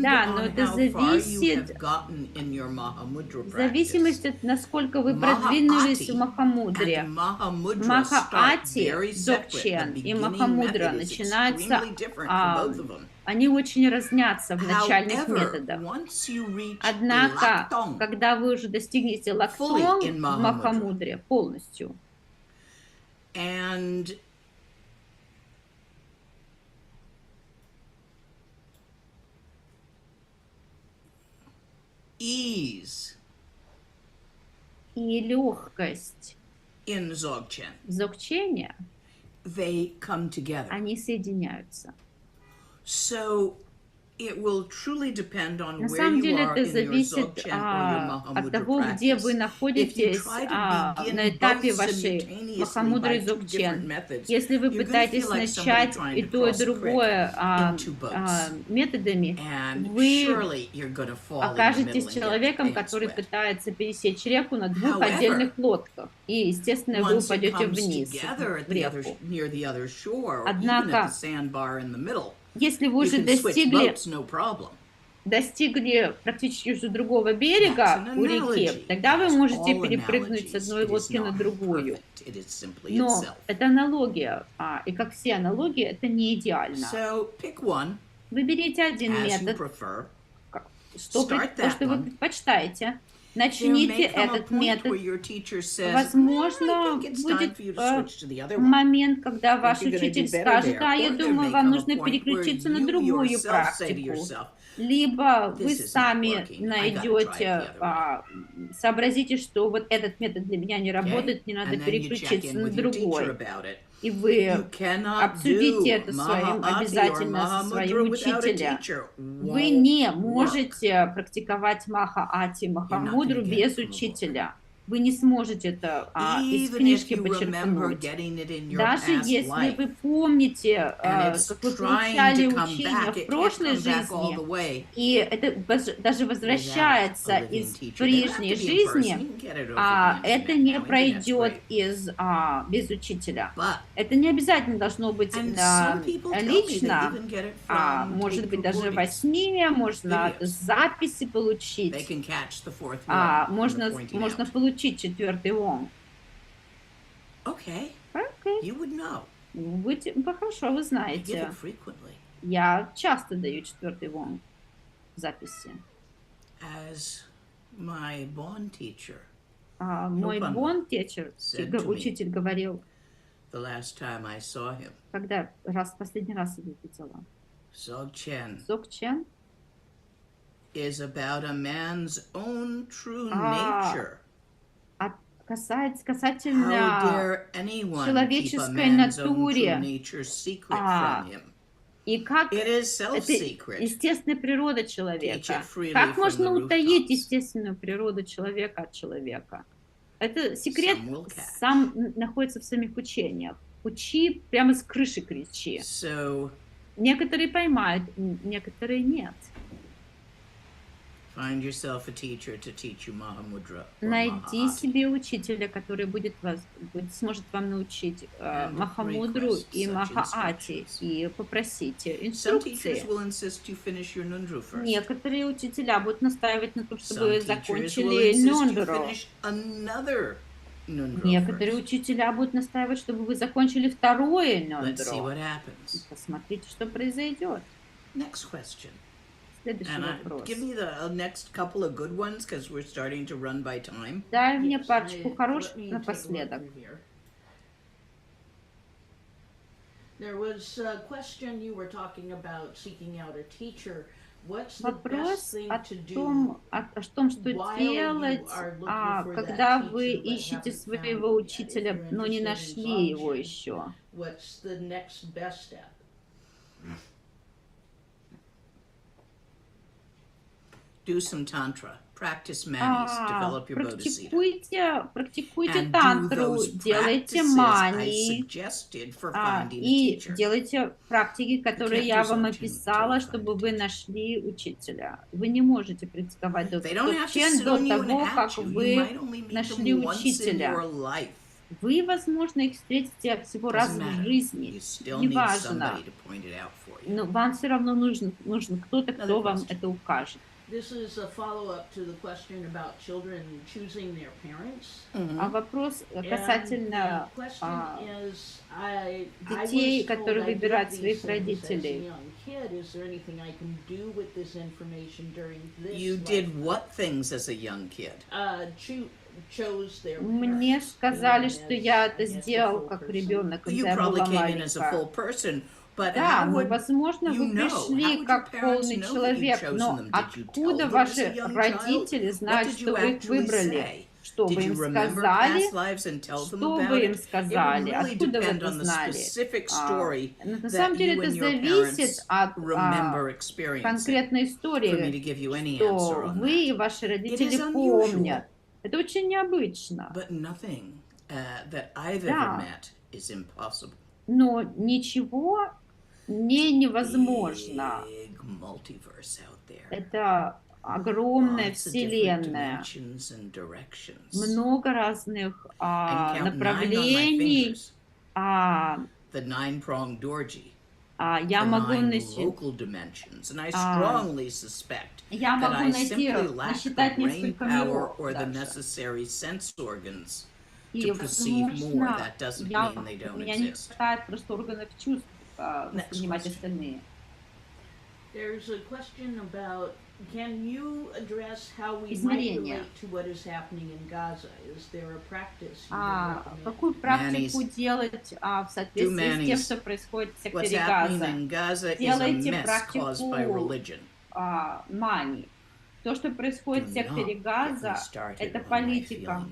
Да, но это зависит в зависимости от насколько вы продвинулись в Махамудре. Маха-ати, дзогчен и Махамудра начинаются, они очень разнятся в начальных методах. Однако, когда вы уже достигнете лактон в Махамудре полностью, ease и легкость in Dzogchen, в дзогчене, they come together. Они соединяются. So it will truly depend on На where самом you деле are это in your зависит Dzogchen or your от Mahamudra того, где вы practice. находитесь на этапе вашей Махамудры и Дзогчен. Если вы пытаетесь начать и то, и другое методами, вы окажетесь человеком, который пытается пересечь реку на двух отдельных лодках. И, естественно, вы упадете вниз, в реку. Однако, если вы уже достигли практически уже другого берега у реки, тогда вы можете перепрыгнуть с одной лодки на другую. Но это аналогия, и как все аналогии, это не идеально. Выберите один метод, то, что вы предпочитаете. Начните этот метод. Возможно, будет момент, когда ваш учитель скажет: я думаю, вам нужно переключиться на другую практику. Либо вы сами найдете, сообразите, что вот этот метод для меня не работает, мне надо переключиться на другой. И вы обсудите это обязательно со своим учителем. Вы не можете практиковать Маха-ати, Махамудру без учителя. Вы не сможете это из книжки подчеркнуть. Даже если вы помните, как вы получали учения в прошлой жизни, и это даже возвращается из прежней жизни, это не пройдет без учителя. Это не обязательно должно быть лично, может быть даже во сне, можно записи получить, можно получить четвертый ом. Okay. Хорошо, вы знаете. Я часто даю четвертый ом в записи. Мой бон-тичер, учитель говорил, когда последний раз его видела. Dzogchen is about a man's own true nature. Касательно человеческой натуре, И как это естественная природа человека. Как можно утаить естественную природу человека от человека? Это секрет сам находится в самих учениях. Учи, прямо с крыши кричи. Некоторые поймают, некоторые нет. Найди себе учителя, который сможет вам научить Махамудру и Махаати, и попросите инструкции. Некоторые учителя будут настаивать на том, чтобы вы закончили нёндру. Некоторые учителя будут настаивать, чтобы вы закончили второе нёндру. Посмотрите, что произойдет. Следующий вопрос. Дай мне парочку хороших напоследок. Вопрос о том, что делать, когда вы ищете своего учителя, но не нашли его еще. Do some tantra, practice manis, develop your bodhisattva. Практикуйте тантру, делайте мани и делайте практики, которые я вам описала, чтобы вы нашли учителя. Вы не можете практиковать до того, как вы нашли учителя. Вы, возможно, их встретите всего раз в жизни, неважно, но вам все равно нужен кто-то, кто вам это укажет. This is a follow-up to the question about children choosing their parents. А вопрос касательно детей, которые выбирают своих родителей. You did what things as a young kid? Мне сказали, что я это сделал как ребенок, когда я была маленькая. Да, но, возможно, вы пришли как полный человек, но откуда ваши родители знают, что вы их выбрали? Что вы им сказали? Что вы им сказали? Откуда вы это знали? На самом деле это зависит от конкретной истории, что вы и ваши родители помнят. Это очень необычно. Да. Но ничего невозможно. Это огромная вселенная, много разных направлений. Я могу насчитать несколько миров даже. И, возможно, у меня не хватает просто органов чувств воспринимать остальные. Измерения. Какую практику делать в соответствии с тем, что происходит в секторе Газа? Делайте практику мани. То, что происходит в секторе Газа, это политика,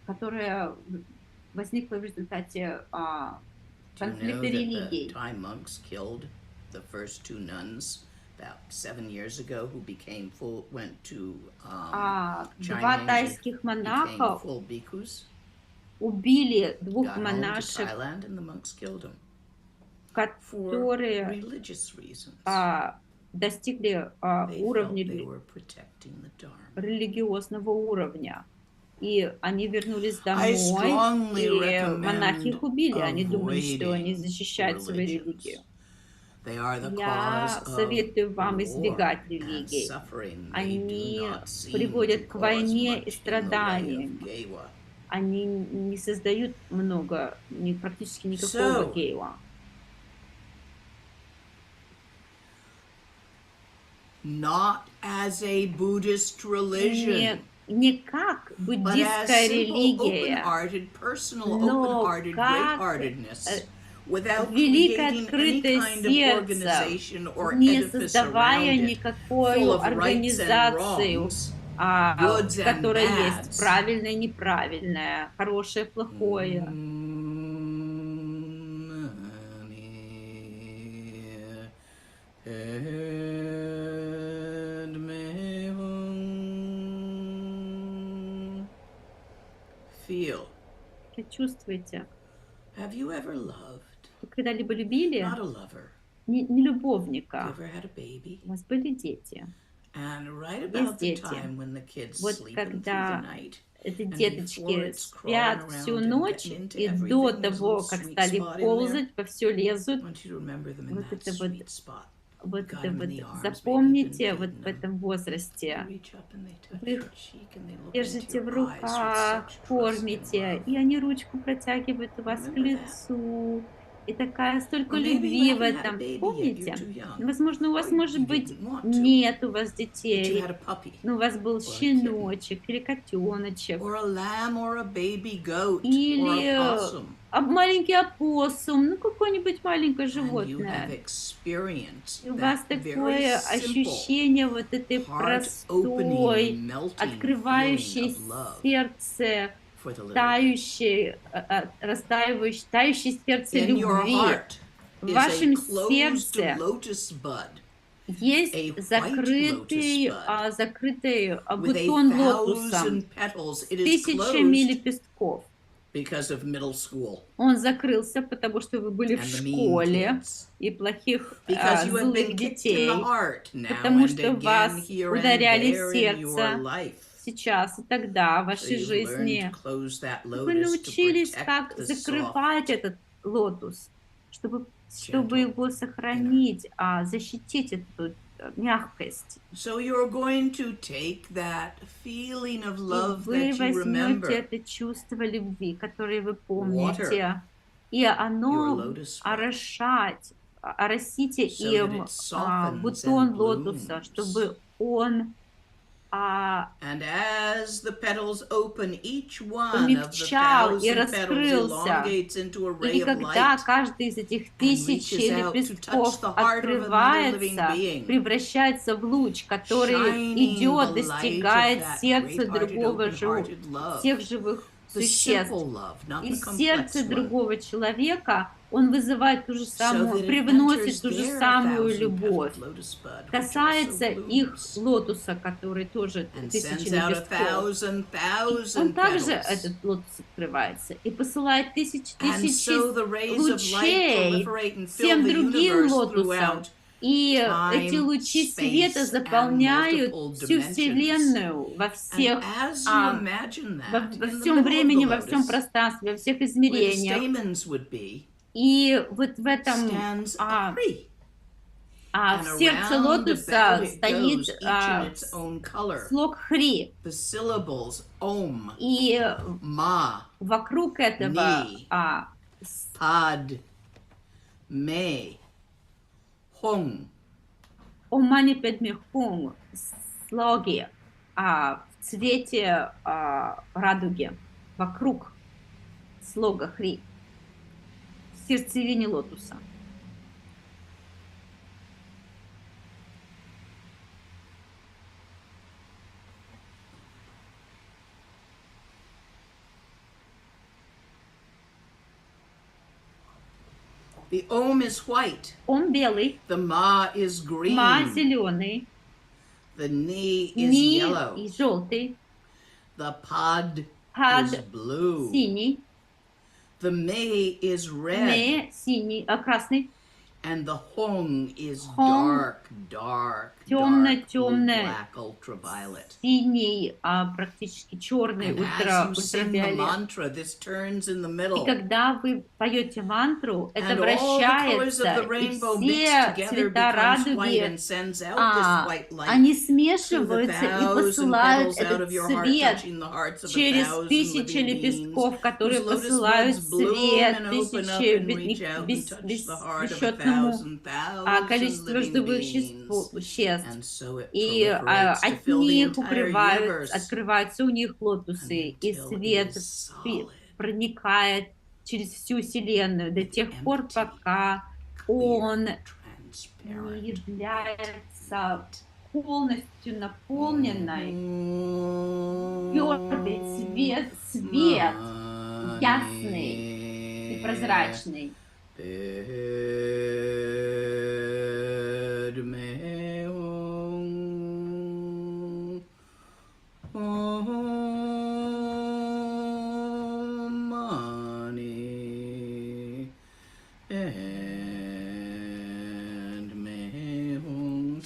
которая возникла в результате конфликта религий. Два тайских монаха убили двух монашек, которые достигли уровня религиозного уровня. И они вернулись домой, и монахи их убили. Они думали, что они защищают свою религию. Я советую вам избегать религий. Они приводят к войне и страданиям. Они не создают практически никакого гейва. Not as a Buddhist religion. Не как буддистская религия, но как великое открытое сердце, не создавая никакой организации, которая есть правильное, неправильное, хорошее, плохое. Feel. Чувствуйте. Have you ever loved? Вы когда-либо любили Not a lover. не любовника? You ever had a baby? У вас были дети? And right Есть about the дети. time when the kids Вот sleep through когда the night, эти and деточки before it's спят crawling всю around and ночь, getting into и everything, до there's a того, little как sweet стали spot in there. ползать, во все I лезут, want you to remember them in вот that это вот, sweet spot. вот Got это them in вот the arms, запомните maybe you've been вот feeding в этом возрасте. They reach up and they touch Вы их your cheek and they look into держите в your eyes with руках, such trust and кормите, love. и они ручку протягивают у вас к Remember that? лицу. И такая столько Or maybe you любви в haven't had a этом. baby yet, Помните? you're too young. Возможно, у вас, Or может you быть, didn't want to, нет у вас but you детей, had a puppy. но у вас был or a kitten. щеночек или котеночек, Or a lamb or a baby goat or или a possum. маленький опоссум, ну какое-нибудь маленькое And you have животное. experienced И у вас that very такое simple, ощущение вот этой heart-opening, простой, melting открывающей feeling of love сердце, for the little. тающей, растаявающей, тающей сердце In your любви. heart В is a вашем closed сердце lotus bud есть a закрытый, white lotus закрытый with бутон 1,000 лотуса petals. с It is тысячами closed лепестков. because of middle school Он закрылся, потому что вы были в and the mean школе kids. и плохих Because you have злых been kicked in детей, the heart now потому and что again вас here and ударяли there в in your сердце life. сейчас и тогда в So вашей you've learned жизни. to close that Вы lotus to научились, protect как the закрывать soft, этот лотус, чтобы gentle его сохранить, защитить эту мягкость. So you're going to take that feeling of И love вы that you возьмете remember, это чувство любви, которое вы water помните, и your оно lotus bud, оросите so that им it softens бутон and лотуса, blooms. чтобы он And as the petals open, each one of the помягчал и 1,000 petals раскрылся. elongates into a ray И of когда light каждый из этих and тысячи reaches out to лепестков touch the heart of another living открывается, being, превращается в луч, который shining идет, the light достигает of that сердца great-hearted, другого open-hearted love, всех живых the существ. simple love, not И the сердце complex one, другого человека он вызывает ту же so самую, that it привносит enters ту же their самую 1,000 любовь. petaled lotus bud, which Касается also их blooms, лотуса, который тоже and тысячи sends out лепестков. 1,000 Он также, petals. этот лотос открывается, и посылает тысячи And so the rays of light лучей proliferate and fill всем the другим universe лотосам. throughout И эти time, лучи света space, заполняют and multiple всю dimensions. Вселенную во And всех, as you imagine во that, во in the всем middle of времени, the во всем lotus, пространстве, во всех where the измерениях. stamens would be, И вот в этом stands a tree. And в сердце around лотоса about it стоит goes, each in its own color. слог хри. The syllables Om, И Ma, вокруг этого Ми. Pad, Me, Hong. Омани Педмихун слоги в цвете радуги вокруг слога хри в сердцевине лотуса. The Om is white. Он белый, The Ma is green. ма зеленый, The Ni is ни yellow. и желтый, The Pad Pad is blue. синий, The Me is red. не синий, красный, And the Hong is Hong dark, темно-темное, black, ultraviolet. синий, практически черный, And as you sing the ультрафиолет. mantra, this turns in the middle. И когда вы поете мантру, это And all the colors of вращается, the и rainbow mix все together цвета becomes white радуги, and sends out this white они light смешиваются и 1,000 посылают petals out этот of your heart, свет touching the hearts of через 1,000 тысячи living beings, лепестков, которые whose lotus посылают buds bloom свет and open up тысячи and reach out and touch the heart of бесчетному 1,000 количеству living живых beings. существ. And so it И proliferates to от fill the них entire укрывают, universe открываются у них лотусы, и until it свет is solid, проникает через всю Вселенную до тех пор, empty, пока clear, он не transparent. является полностью наполненной, твердый свет, ясный и прозрачный.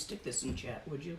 Stick this in chat, would you?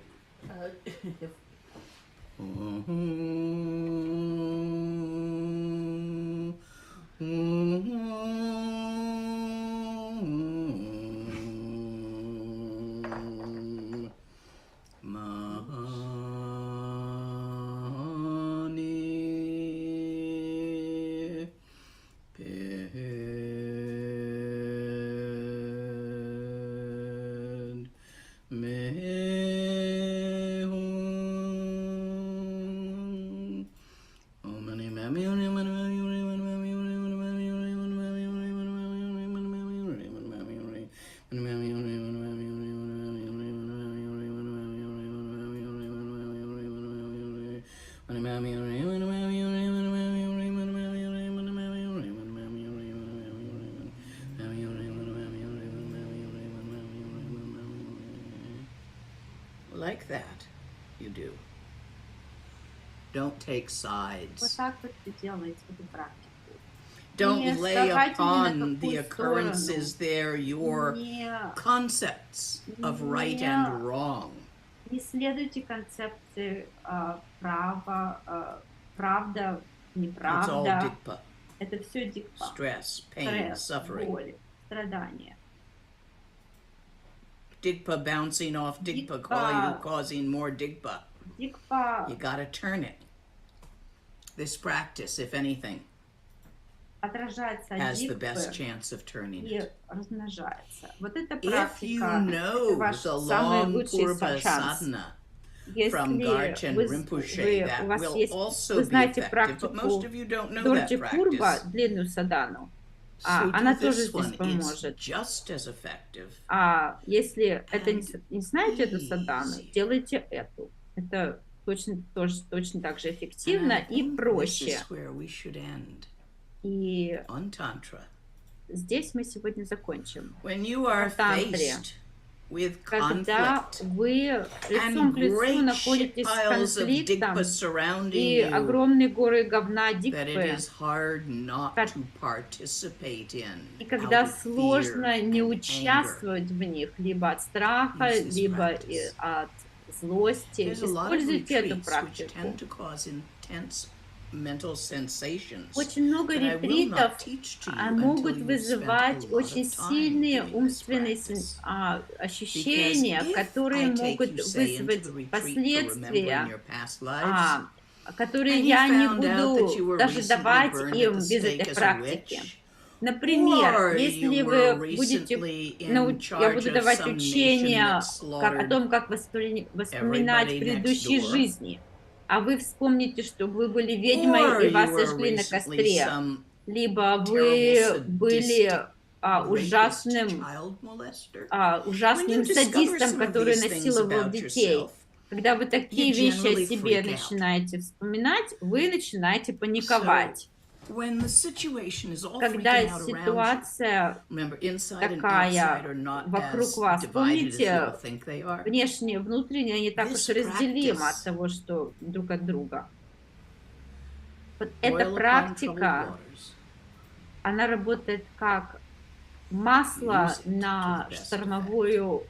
Like that, you do. Don't take sides. Вот так вот вы делаете эту практику. Don't lay upon the occurrences there your concepts of right and wrong. Не следуйте концепции правда, неправда. Это все дикпа. Stress, pain, suffering. Боль, страдания. Digpa bouncing off digpa, causing more digpa. You gotta turn it. This practice, if anything, has the best chance of turning it. Вот эта If you практика, know ваш the самый long лучший purva шанс. sadhana Если from Garchen Rinpoche, that will also be effective, but most of you don't know that Дорджи Пурба, practice. длинную садану, So она do тоже this здесь one. It's поможет. just as effective. Если это не знаете эту садану, делайте эту. Это точно так же эффективно и проще. И On Tantra. здесь мы сегодня закончим. When you are faced with Когда conflict вы лицом and к лицу great находитесь с piles of конфликтом digpa surrounding и you, огромные горы говна that it дикпы, is hard not to participate in, и когда out of fear сложно не and anger. участвовать в них, либо от страха, Use this либо practice. от злости, There's a lot of используйте эту retreats which практику. tend to cause intense mental sensations Очень много that I will ретритов not teach to you могут until you've spent a вызывать lot очень of time сильные doing this умственные practice. ощущения, Because if которые I take могут you, say, into вызвать the retreat for последствия, remembering your past lives, которые and you я не found out that you буду were даже recently давать burned им at the без stake этой as a практики. witch, Например, or если you вы were будете, recently in я charge буду of давать some nation учения that о slaughtered том, как воспоминать everybody next предыдущие door, жизни, а вы вспомните, что вы были ведьмой or и you вас were сожгли на recently костре, some либо terrible, вы были sadistic, rapist, ужасным child molester. When you ужасным discover садистом, some of который these things насиловал about детей. yourself, Когда вы такие you вещи о generally себе freak out. начинаете вспоминать, вы начинаете паниковать. When the situation is all Когда freaking out around you, ситуация remember, inside and outside такая are not вокруг as вас, divided as помните, you think they are. внешнее и внутреннее не так уж This разделимо practice, от того, что друг от друга. Вот boil эта upon практика, troubled waters. она работает как масло Use it to на the best штормовую,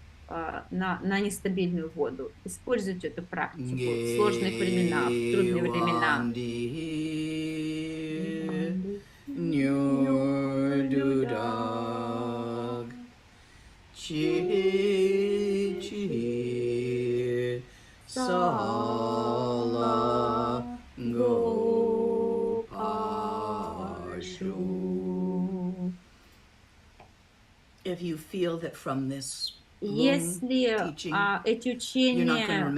на нестабильную воду. Используйте эту практику в сложных временах, в трудные времена. If you feel that from this Если эти учения,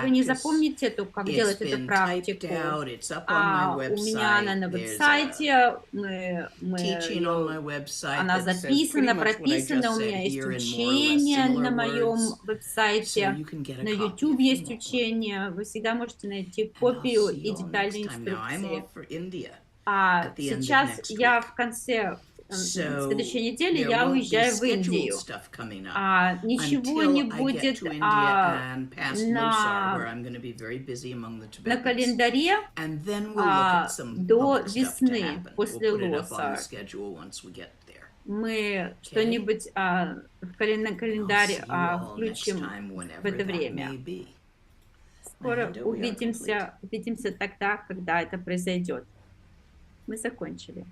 вы не запомните эту, как делать эту практику, у меня она на веб-сайте, она записана, прописана, у меня есть учение на моем веб-сайте, на YouTube есть учение, вы всегда можете найти копию и детальные инструкции. Сейчас я в конце следующей недели я уезжаю в Индию. Ничего не будет на календаре до весны, после Лоса. мы что-нибудь в календарь включим в это время. Скоро увидимся тогда, когда это произойдет. Мы закончили.